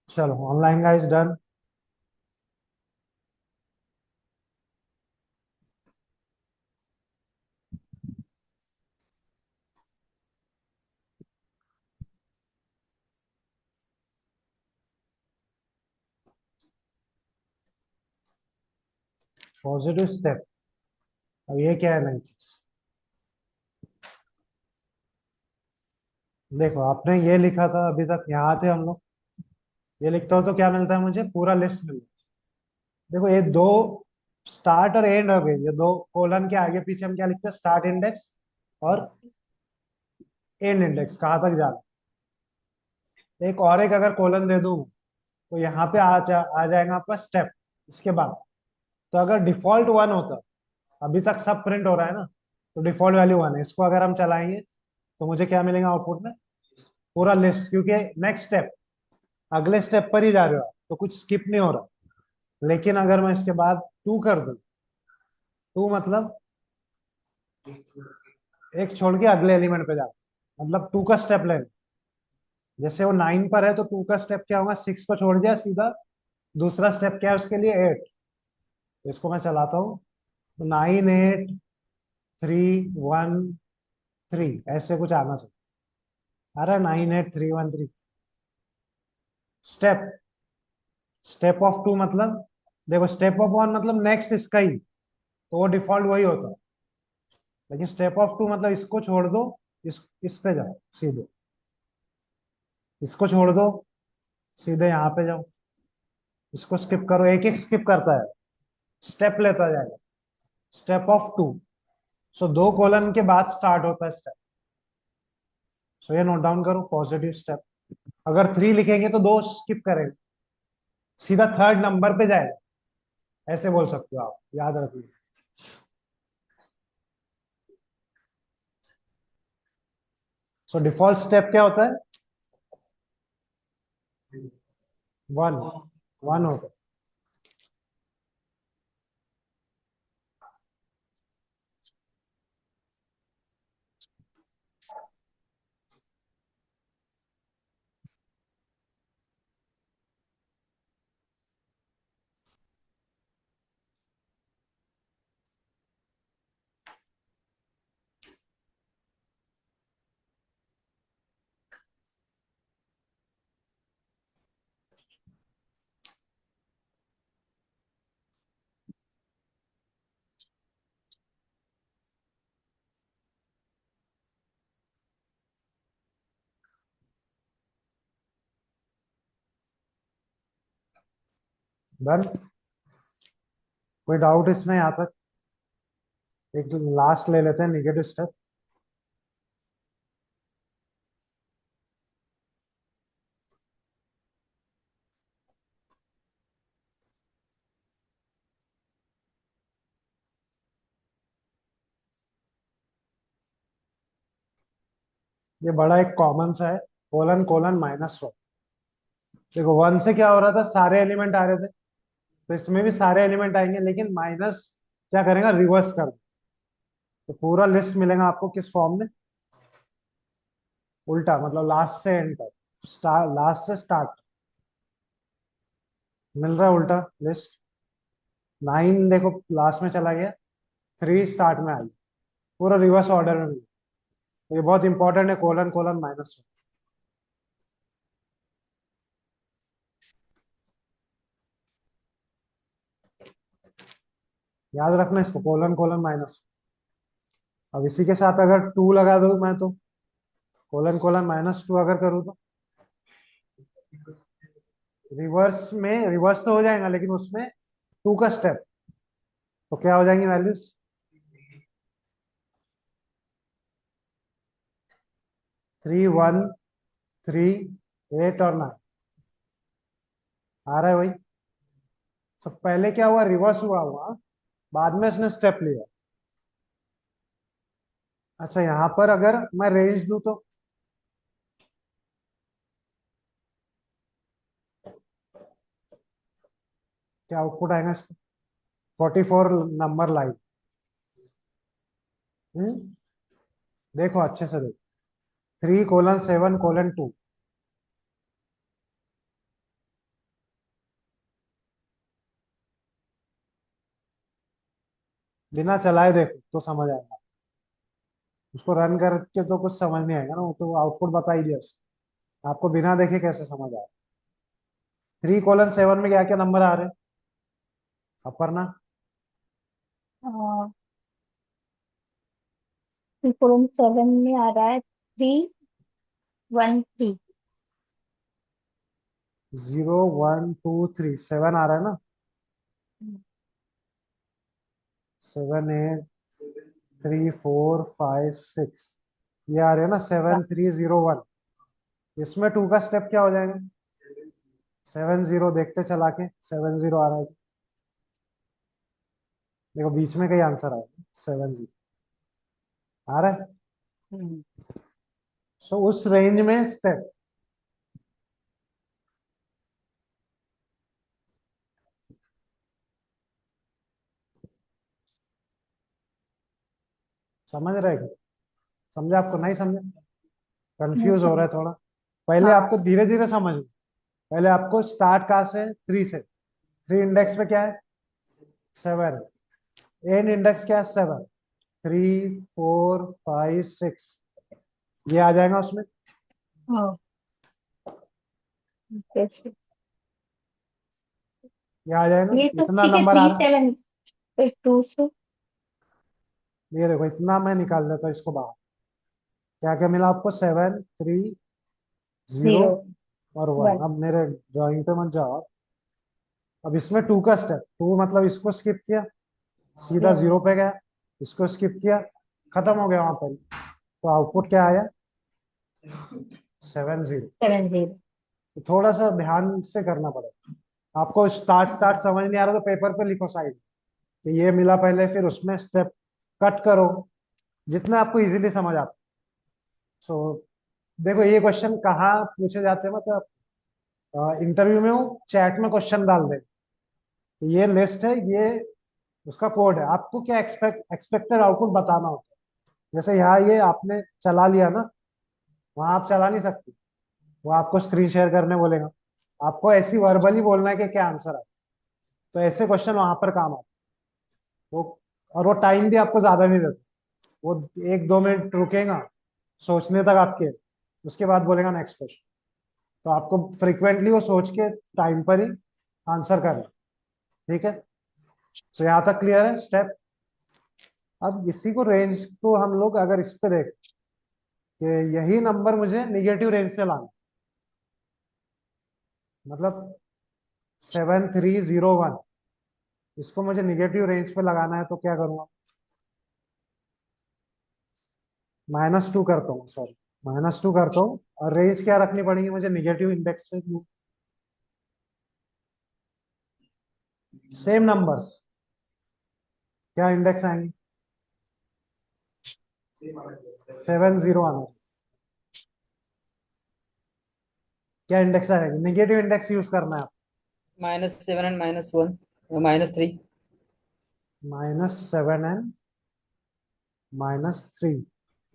S2: चलो online guys done. Positive step, अब ये क्या है नई चीज? देखो आपने ये लिखा था, अभी तक यहाँ थे हम लोग, ये लिखता हूँ तो क्या मिलता है मुझे, पूरा लिस्ट मिलता है। देखो ये दो स्टार्ट और एंड हो गए, ये दो कोलन के आगे पीछे हम क्या लिखते हैं, स्टार्ट इंडेक्स और एंड इंडेक्स, कहाँ तक जाना। एक और एक अगर कोलन दे दूं तो यहाँ पे आ जाएगा आपका स्टेप इसके बाद। तो अगर डिफॉल्ट 1 होता, अभी तक सब प्रिंट हो रहा है ना, तो डिफॉल्ट वैल्यू 1 है, इसको अगर हम चलाएंगे तो मुझे क्या मिलेगा आउटपुट में, पूरा लिस्ट, क्योंकि नेक्स्ट स्टेप, अगले स्टेप पर ही जा रहे हो आप, तो कुछ स्किप नहीं हो रहा। लेकिन अगर मैं इसके बाद 2 कर दूं, 2 मतलब एक छोड़ के अगले एलिमेंट पे जा, मतलब 2 का स्टेप लेना। जैसे वो 9 पर है तो 2 का स्टेप क्या होगा, 6 को छोड़ दिया सीधा, दूसरा स्टेप क्या है उसके लिए, 8। तो इसको मैं चलाता हूँ, तो 9, 8, 3, 1, 3 ऐसे कुछ आना चाहिए। अरे 9, 8, 3, 1, 3 स्टेप, स्टेप ऑफ 2 मतलब, देखो स्टेप ऑफ 1 मतलब नेक्स्ट इसका ही, तो वो डिफॉल्ट वही होता है। लेकिन स्टेप ऑफ 2 मतलब इसको छोड़ दो, इस पे जाओ सीधे, इसको छोड़ दो, सीधे यहाँ पे जाओ, इसको स्किप करो, एक एक स्किप करता है, स्टेप लेता जाएगा। स्टेप ऑफ 2, सो 2 कोलन के बाद स्टार्ट होता है स्टेप। सो ये नोट डाउन करो, पॉजिटिव स्टेप। अगर 3 लिखेंगे तो 2 स्किप करेंगे, सीधा थर्ड नंबर पे जाएगा, ऐसे बोल सकते हो आप, याद रखिए। सो डिफॉल्ट स्टेप क्या होता है, 1, 1 होता है। डन। कोई डाउट इसमें यहाँ तक? एक लास्ट ले लेते हैं निगेटिव स्टेप। ये बड़ा एक कॉमन सा है, कोलन कोलन -1। देखो 1 से क्या हो रहा था, सारे एलिमेंट आ रहे थे, तो इसमें भी सारे एलिमेंट आएंगे, लेकिन माइनस क्या करेगा, रिवर्स कर। तो पूरा लिस्ट मिलेगा आपको किस फॉर्म में, उल्टा, मतलब लास्ट से एंड तक, स्टार्ट लास्ट से स्टार्ट मिल रहा है उल्टा लिस्ट। 9 देखो लास्ट में चला गया, 3 स्टार्ट में आई, पूरा रिवर्स ऑर्डर में मिला। तो ये बहुत इंपॉर्टेंट है, कोलन कोलन -1। याद रखना इसको, कोलन कोलन -1। अब इसी के साथ अगर 2 लगा दूं मैं, तो कोलन कोलन -2 अगर करूँ तो रिवर्स में, रिवर्स तो हो जाएगा, लेकिन उसमें 2 का स्टेप, तो क्या हो जाएंगी वैल्यूज, 3 1 3 8 और 9 आ रहा है वही। सब पहले क्या हुआ, रिवर्स हुआ हुआ, बाद में इसने स्टेप लिया। अच्छा, यहां पर अगर मैं रेंज दूं तो क्या आउटपुट आएगा इसका, 44 नंबर लाइन। देखो अच्छे से देखो, 3:7:2। बिना चलाए देखो तो समझ आएगा, उसको रन करके तो कुछ समझ नहीं आएगा ना, वो तो आउटपुट बता ही दिया उसने। आपको बिना देखे कैसे समझ आए। 3:7 में क्या क्या नंबर आ रहे हैं, अपर्णा?
S4: 3:7 में आ रहा है 3 1 3।
S2: 0 1 2 3 7 आ रहा है ना, 7 8 3 4 5 6, ये आ रहे हैं ना, 7 3 0 1। इसमें 2 का स्टेप क्या हो जाएगा, 7 0, देखते चला के 7 0 आ रहा है। देखो बीच में कहीं आंसर आएगा, 7 0 आ रहा है। सो उस रेंज में स्टेप, समझ रहे हैं? समझे आपको, नहीं समझे,
S4: नहीं
S2: कंफ्यूज हो रहा
S4: समझ।
S2: है थोड़ा? पहले
S4: हाँ।
S2: आपको धीरे धीरे समझ, पहले आपको स्टार्ट कहाँ से, 3 से। 3 इंडेक्स पे क्या है, 7। एन इंडेक्स क्या है, 7। 3 4 5 6, ये आ जाएगा उसमें,
S4: हाँ, कैसे?
S2: ये आ जाएगा,
S4: ये तो
S2: इतना
S4: ठीक है,
S2: नंबर आ
S4: थ्री
S2: रहा है।
S4: सेवन फिर 2 से
S2: ये देखो, इतना मैं निकाल देता हूँ इसको बाहर। क्या क्या मिला आपको, 7 3 0
S4: 0
S2: और 1।
S4: 1।
S2: अब मेरे ड्राइंग पे मत जाओ। अब इसमें 2 का स्टेप, 2 मतलब इसको स्किप किया, सीधा
S4: यस।
S2: 0 पे गया, इसको स्किप किया, खत्म हो गया वहां पर। तो आउटपुट क्या आया, 7 0।
S4: 7 0।
S2: तो थोड़ा सा ध्यान से करना पड़ेगा आपको। स्टार्ट स्टार्ट समझ नहीं आ रहा तो पेपर पे लिखो साइड, कि ये मिला पहले, फिर उसमें स्टेप कट करो, जितना आपको इजीली समझ आता। सो देखो, ये क्वेश्चन कहाँ पूछे जाते हैं, मतलब इंटरव्यू में वो चैट में क्वेश्चन डाल दे, ये लिस्ट है, ये उसका कोड है, आपको क्या एक्सपेक्टेड आउटपुट बताना होता है। जैसे यहाँ ये आपने चला लिया ना, वहां आप चला नहीं सकते, वो आपको स्क्रीन शेयर करने बोलेगा, आपको ऐसी वर्बली बोलना है कि क्या आंसर है। तो ऐसे क्वेश्चन वहां पर काम आते हैं। वो, और वो टाइम भी आपको ज्यादा नहीं देते, वो 1 2 मिनट रुकेगा सोचने तक आपके, उसके बाद बोलेगा नेक्स्ट क्वेश्चन। तो आपको फ्रिक्वेंटली वो सोच के टाइम पर ही आंसर करना, ठीक है। तो यहाँ तक क्लियर है स्टेप। अब इसी को, रेंज को हम लोग अगर इस पे देख, कि यही नंबर मुझे निगेटिव रेंज से लाना, मतलब 7301, इसको मुझे निगेटिव रेंज पे लगाना है तो क्या करूंगा? -2 करता हूँ, सॉरी, -2 करता हूँ, और रेंज क्या रखनी पड़ेगी मुझे? निगेटिव इंडेक्स से। सेम नंबर्स, क्या इंडेक्स आएंगे? 70 आना चाहिए। क्या इंडेक्स आएगा? निगेटिव इंडेक्स यूज करना है।
S3: -7 and -1, -3.
S2: -7 एंड -3।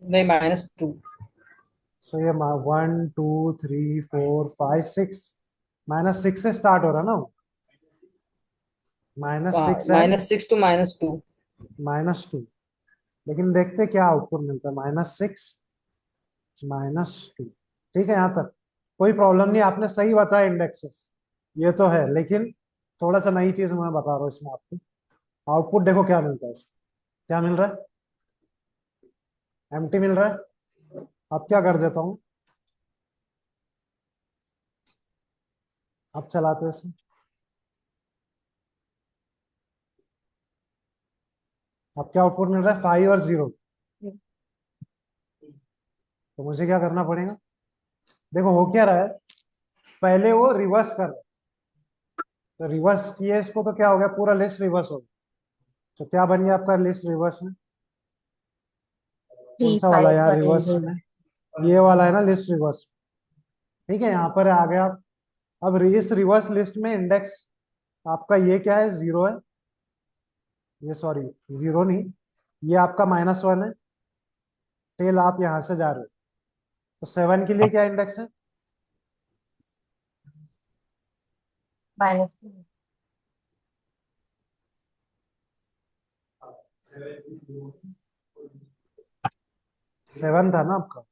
S3: नहीं, -2.
S2: सो ये 1 2 3 4 5 6, -6 से स्टार्ट हो रहा ना, -6 एंड
S3: -6 to -2.
S2: -2। लेकिन देखते क्या आउटपुट मिलता है। -6 -2, ठीक है, यहाँ तक कोई प्रॉब्लम नहीं। आपने सही बताया इंडेक्सेस, ये तो है, लेकिन थोड़ा सा नई चीज मैं बता रहा हूँ इसमें आपको। आउटपुट देखो क्या मिलता है इसमें। क्या मिल रहा है? एम्प्टी मिल रहा है। अब क्या कर देता हूँ, अब चलाते हैं इसे। अब क्या आउटपुट मिल रहा है? 5 और 0। तो मुझे क्या करना पड़ेगा? देखो हो क्या रहा है, पहले वो रिवर्स कर रहा है, तो रिवर्स किए इसको तो क्या हो गया? पूरा लिस्ट रिवर्स हो गया। तो क्या बन गया आपका लिस्ट रिवर्स में? कौन
S4: थ्री
S2: सा वाला है
S4: फाइव
S2: यहाँ
S4: वन
S2: रिवर्स में? ये वाला है ना लिस्ट रिवर्स। ठीक है, यहाँ पर आ गया आप। अब इस रिवर्स लिस्ट में इंडेक्स आपका ये क्या है? 0 है। ये सॉरी, 0 नहीं, ये आपका -1 है। टेल आप यहाँ से जा रहे हो, तो 7 के लिए क्या इंडेक्स है?
S4: माइनस
S2: 7 था ना आपका,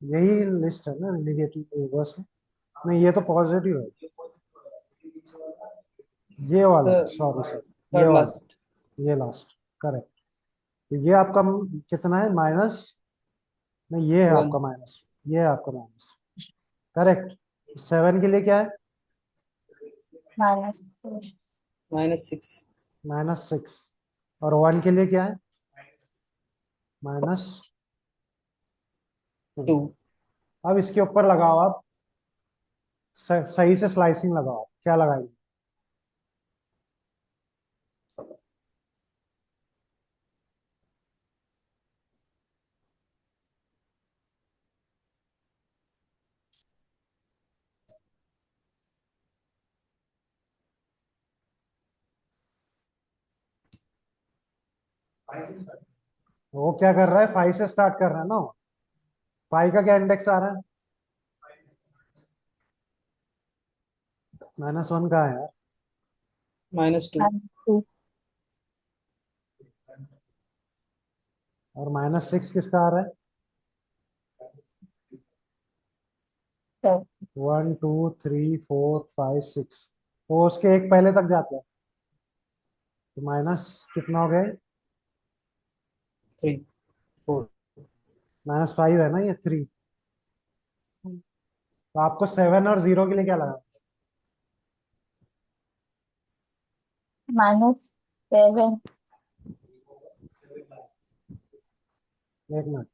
S2: यही लिस्ट है ना निगेटिव रिवर्स में? नहीं, ये तो पॉजिटिव है, ये वाला,
S3: सर,
S2: सॉरी सॉरी, ये
S3: थर्ड
S2: वाला,
S3: लास्ट.
S2: ये लास्ट, करेक्ट। तो ये आपका कितना है? माइनस, नहीं ये है
S3: 1.
S2: आपका माइनस, ये है आपका माइनस, करेक्ट। 7 के लिए क्या है?
S4: माइनस
S3: -6.
S2: -6। और 1 के लिए क्या है? -2।
S3: 2.
S2: अब इसके ऊपर लगाओ आप, सही से स्लाइसिंग लगाओ आप। क्या लगाएंगे? वो क्या कर रहा है? 5 से स्टार्ट कर रहा है ना। 5 का क्या इंडेक्स आ रहा है? -1 का है यार।
S3: -2.
S4: 2
S2: और -6 किसका आ रहा है? 1 2 3 4 5 6, वो उसके एक पहले तक जाता है। तो माइनस कितना हो गया?
S3: 3. 4.
S2: -5 है ना ये, 3। तो आपको 7 और 0 के लिए क्या लगा?
S4: -7
S2: एक मिनट,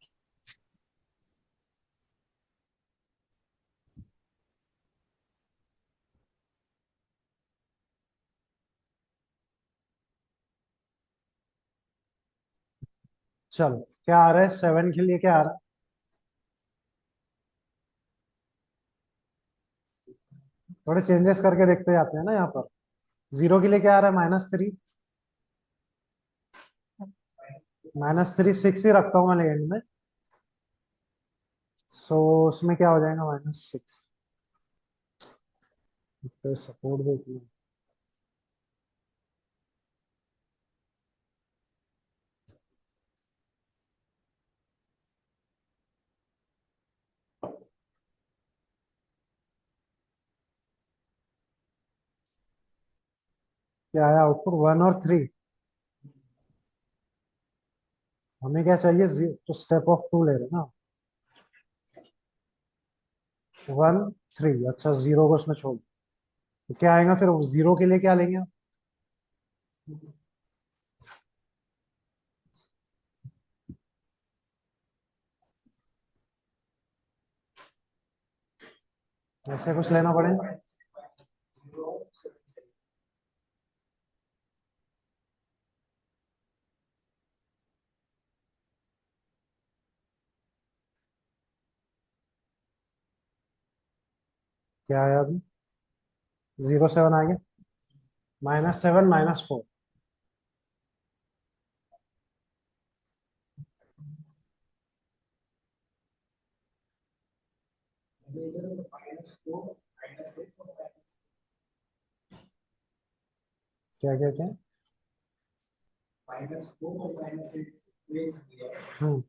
S2: चलो क्या आ रहा है 7 के लिए? क्या आ रहा है? थोड़े चेंजेस करके देखते जाते हैं ना यहाँ पर। 0 के लिए क्या आ रहा है? -3। -3, 6 ही रखता हूँ मैं एंड में। सो उसमें क्या हो जाएगा? -6। तो सपोर्ट देखिए, क्या आया आउटपुट? 1 और 3। हमें क्या चाहिए? तो स्टेप ऑफ 2 ले रहे हैं ना। 1 3, अच्छा 0 को उसमें छोड़ दो। तो क्या आएगा फिर? जीरो के लिए क्या लेंगे? ऐसे कुछ लेना पड़ेगा। क्या आया अभी? 07 आ गया। -7 -4। क्या क्या क्या? हम्म।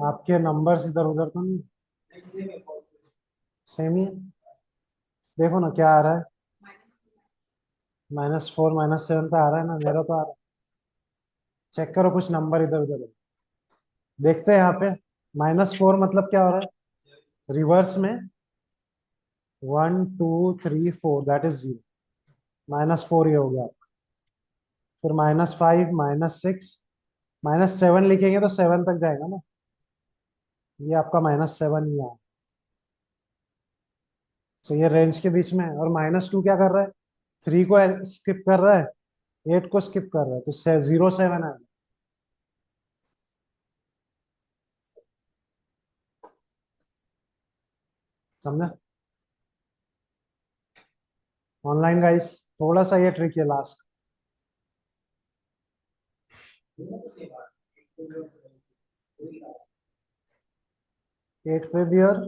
S2: आपके नंबर्स इधर उधर तो नहीं? सेम ही है। देखो ना क्या आ रहा है। -4 -7 तो आ रहा है ना, मेरा तो आ रहा है। चेक करो कुछ नंबर इधर उधर है। देखते हैं यहाँ पे। -4 मतलब क्या हो रहा है रिवर्स में? 1 2 3 4, दैट इज 0। -4 ये हो गया। फिर -5 -6 -7 लिखेंगे तो 7 तक जाएगा ना। ये आपका -7 ही है। तो ये रेंज के बीच में है। और -2 क्या कर रहा है? 3 को स्किप कर रहा है, 8 को स्किप कर रहा है, तो 0 7 है। समझा? ऑनलाइन गाइस, थोड़ा सा ये ट्रिक है लास्ट। 8 पे भी और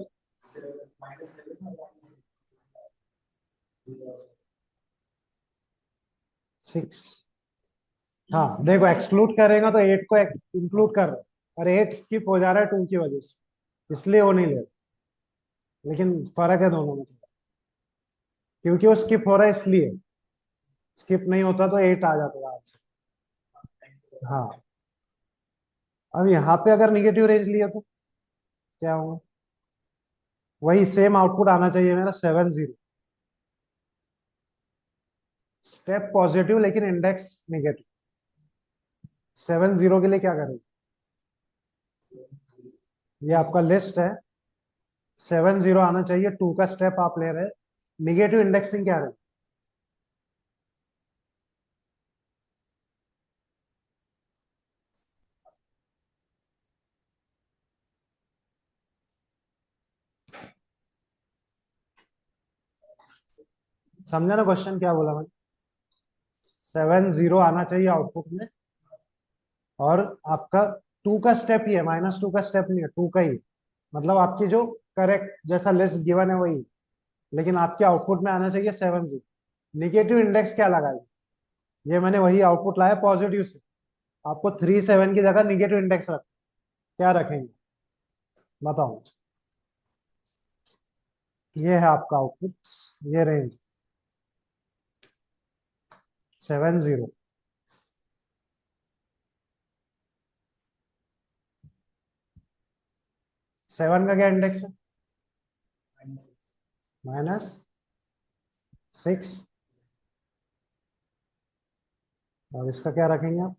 S2: 6। हाँ देखो, एक्सक्लूड करेगा तो 8 को इंक्लूड कर रहा है, और 8 स्किप हो जा रहा है 2 की वजह से, इसलिए वो नहीं ले रहा। लेकिन फर्क है दोनों में थोड़ा, क्योंकि वो स्किप हो रहा है इसलिए। स्किप नहीं होता तो 8 आ जाता है आज। हाँ। अब यहाँ पे अगर निगेटिव रेंज लिया तो क्या होगा? वही सेम आउटपुट आना चाहिए मेरा, 7 0। स्टेप पॉजिटिव लेकिन इंडेक्स निगेटिव। 7 0 के लिए क्या करेंगे? ये आपका लिस्ट है। 7 0 आना चाहिए, 2 का स्टेप आप ले रहे हैं। निगेटिव इंडेक्सिंग क्या है? समझा ना क्वेश्चन क्या बोला मैंने? 7 0 आना चाहिए आउटपुट में। और आपका 2 का स्टेप ही है, -2 का स्टेप नहीं है, 2 का ही है। मतलब आपकी जो करेक्ट जैसा लिस्ट गिवन है वही, लेकिन आपके आउटपुट में आना चाहिए 7 0। निगेटिव इंडेक्स क्या लगाएगा? ये मैंने वही आउटपुट लाया पॉजिटिव से। आपको 3 7 की जगह निगेटिव इंडेक्स रख, क्या रखेंगे बताओ मुझे। ये है आपका आउटपुट, ये रेंज 7 0। 7 का क्या इंडेक्स है? -6। और इसका क्या रखेंगे आप?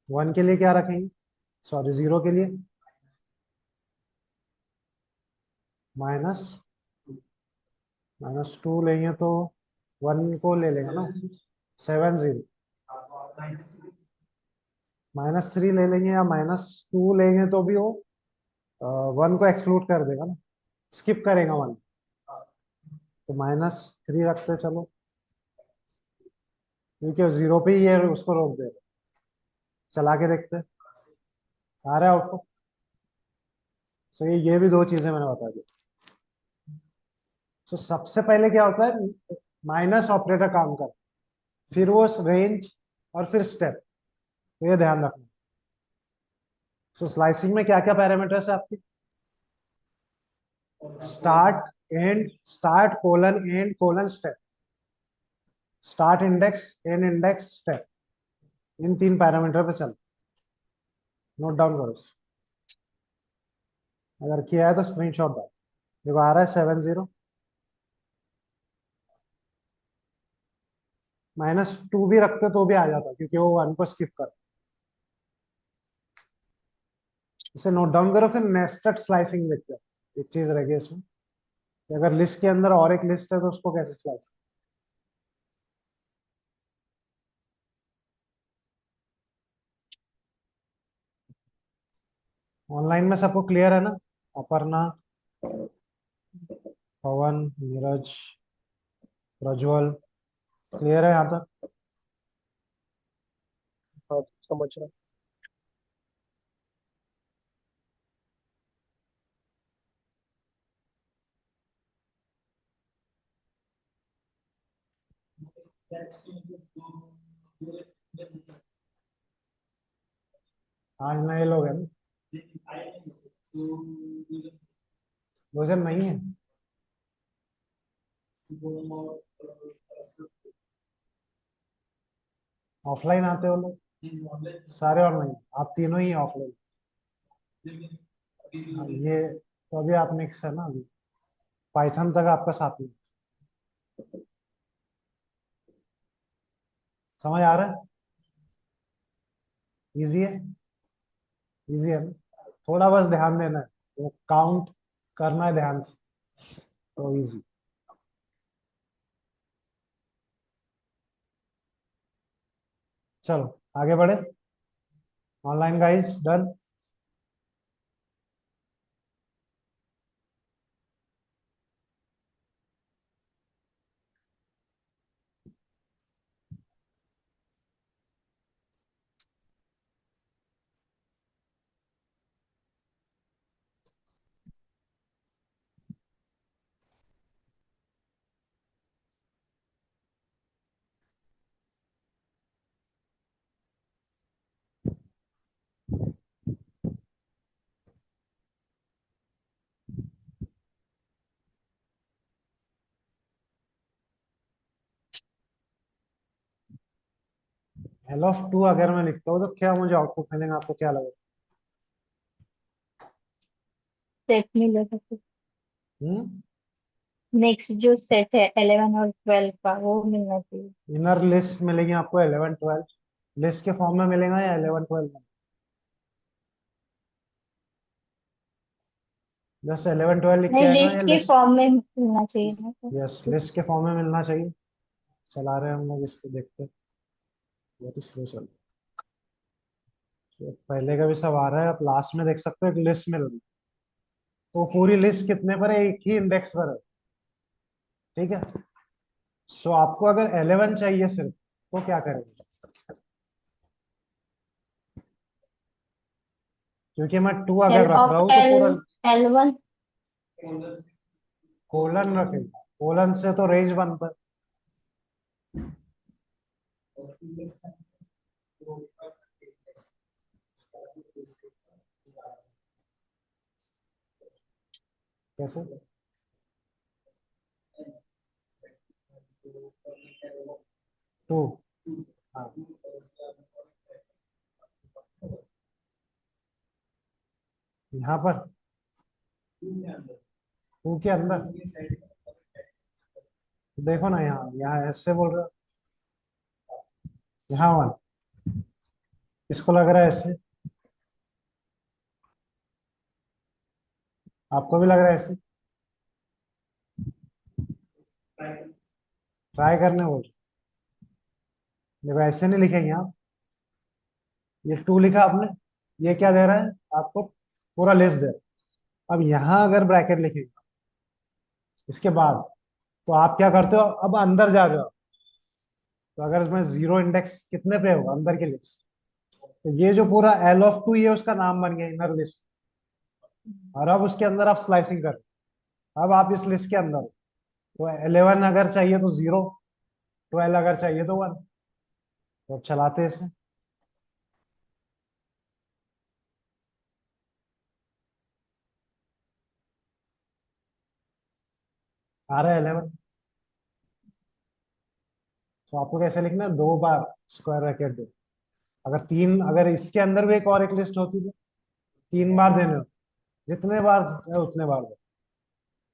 S2: 1 के लिए क्या रखेंगे? सॉरी, 0 के लिए माइनस -2 लेंगे तो 1 को ले लेंगे ना। 7 0 -3 ले लेंगे या -2 लेंगे तो भी वो 1 को एक्सक्लूड कर देगा ना, स्किप करेगा 1। तो -3 रखते चलो, क्योंकि 0 पे ही है, उसको रोक देगा। चला के देखते हैं। आ रहा है आउटपुट। सो ये भी दो चीजें मैंने बता दी। तो सबसे पहले क्या होता है, माइनस ऑपरेटर काम कर, फिर वो रेंज, और फिर स्टेप। तो ये ध्यान रखना। सो स्लाइसिंग में क्या क्या पैरामीटर्स है आपकी? Start, and, start colon and colon step, start index, and index, step. In 3 parameter पे चल, नोट डाउन करो। अगर किया है तो स्क्रीनशॉट डाल। देखो आ रहा है 70, -2 भी रखते तो भी आ जाता क्योंकि वो 1 को स्किप कर। इसे नोट डाउन करो, फिर नेस्टेड स्लाइसिंग देखते हैं। एक चीज रह गई इसमें कि अगर लिस्ट के अंदर और एक लिस्ट है तो उसको कैसे स्लाइस। ऑनलाइन में सबको क्लियर है ना? अपर्णा, पवन, नीरज, प्रज्वल, क्लियर है यहाँ तक?
S5: हाँ समझ रहा
S2: आज नए लोग हैं ना? भोजन नहीं है? ऑफलाइन आते हो लोग सारे? ऑनलाइन? आप तीनों ही ऑफलाइन? ये तो अभी आप मिक्स है ना अभी। पाइथन तक आपका साथ में। समझ आ रहा है? इजी है? इजी है ना? थोड़ा बस ध्यान देना है, वो काउंट करना है ध्यान से, तो इजी। चलो आगे बढ़े। Online guys done? L of 2 अगर मैं लिखता हूँ तो क्या मुझे आउटपुट मिलेगा? आपको क्या लगेगा?
S4: सेट मिलेगा फिर।
S2: हम्म?
S4: नेक्स्ट जो सेट है 11 और 12 का वो मिलना चाहिए।
S2: इनर लिस्ट मिलेगी आपको 11 12, लिस्ट के फॉर्म में मिलेगा या 11 12 में? जस्ट 11 12 लिख के
S4: नहीं,
S2: आएगा
S4: लिस्ट
S2: या
S4: के
S2: लिस्ट?
S4: फॉर्म में मिलना चाहिए ना तो।
S2: यस, लिस्ट के फॉर्म में मिलना चाहिए। चला रहे हैं हम लोग इसको, देखते हैं। बहुत ही स्लो चल रहा है। तो पहले का भी सब आ रहा है, आप लास्ट में देख सकते हो एक लिस्ट मिल रही है। तो पूरी लिस्ट कितने पर है? एक ही इंडेक्स पर है। ठीक है। सो आपको अगर 11 चाहिए सिर्फ, तो क्या करेंगे? क्योंकि मैं 2
S4: एल
S2: अगर रख
S4: ऑफ
S2: रहा हूँ तो
S4: एल,
S2: पूरा
S4: L1।
S2: कोलन रखेगा। कोलन से तो रेंज बनता है। कैसे? टू? हाँ, यहाँ पर 2 के अंदर देखो ना, यहाँ यहाँ ऐसे बोल रहे हो, यहाँ 1। इसको लग रहा है ऐसे? आपको भी लग रहा है ऐसे? ट्राई करने बोल रहे हो। देखो ऐसे नहीं लिखेंगे आप। ये 2 लिखा आपने, ये क्या दे रहा है आपको? पूरा लिस्ट दे रहा है। अब यहाँ अगर ब्रैकेट लिखेंगे इसके बाद, तो आप क्या करते हो? अब अंदर जा रहे हो। तो अगर इसमें 0 इंडेक्स कितने पे होगा अंदर की लिस्ट, तो ये जो पूरा एल ऑफ 2 ये उसका नाम बन गया, इनर लिस्ट। और अब उसके अंदर आप स्लाइसिंग कर रहे हो। अब आप इस लिस्ट के अंदर हो। तो 11 अगर चाहिए तो 0, 12 अगर चाहिए तो 1। तो अब चलाते हैं इसे। आ रहा है 11। तो आपको कैसे लिखना है? 2 बार स्क्वायर ब्रैकेट दो। अगर 3, अगर इसके अंदर भी एक और एक लिस्ट होती तो 3 बार देने होते। जितने बार है उतने बार दो।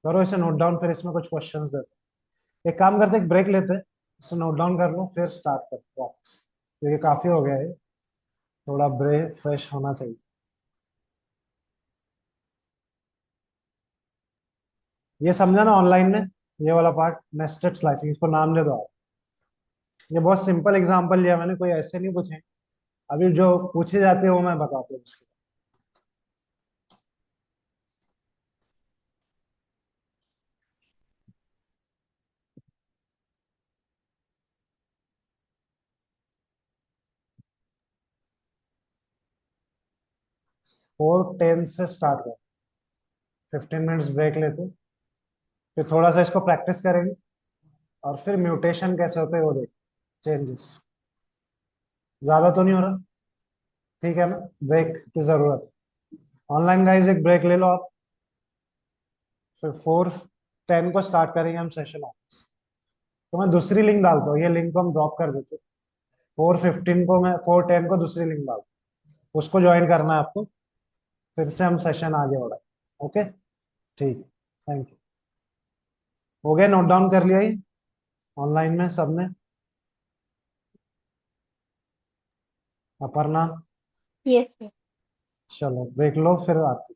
S2: करो इसे नोट डाउन, फिर इसमें कुछ क्वेश्चंस देते। एक काम करते, एक ब्रेक लेते, इसे नोट डाउन कर लो फिर स्टार्ट करते वापस, क्योंकि काफी हो गया है, थोड़ा ब्रेक फ्रेश होना चाहिए। ये समझा ना ऑनलाइन में, ये वाला पार्ट नेस्टेड स्लाइसिंग, इसको नाम दे दो आप। ये बहुत सिंपल एग्जांपल लिया मैंने, कोई ऐसे नहीं पूछे, अभी जो पूछे जाते हैं वो मैं बताता हूँ उसके। 4:10 से स्टार्ट कर, 15 मिनट्स ब्रेक लेते, फिर थोड़ा सा इसको प्रैक्टिस करेंगे, और फिर म्यूटेशन कैसे होते हैं वो देख, चेंजेस। ज्यादा तो नहीं हो रहा, ठीक है ना? ब्रेक की जरूरत, ऑनलाइन गाइस एक ब्रेक ले लो आप, फिर 4:10 को स्टार्ट करेंगे हम सेशन ऑफिस। तो मैं दूसरी लिंक डालता हूँ, ये लिंक को हम ड्रॉप कर देते, 4:15 को मैं 4:10 को दूसरी लिंक डालता हूँ, उसको ज्वाइन करना है आपको, फिर से हम सेशन आगे बढ़ाए। ओके, ठीक, थैंक यू। हो गया, नोट डाउन कर लिया ही ऑनलाइन में सबने? अपर्णा,
S4: यस।
S2: चलो देख लो फिर आते।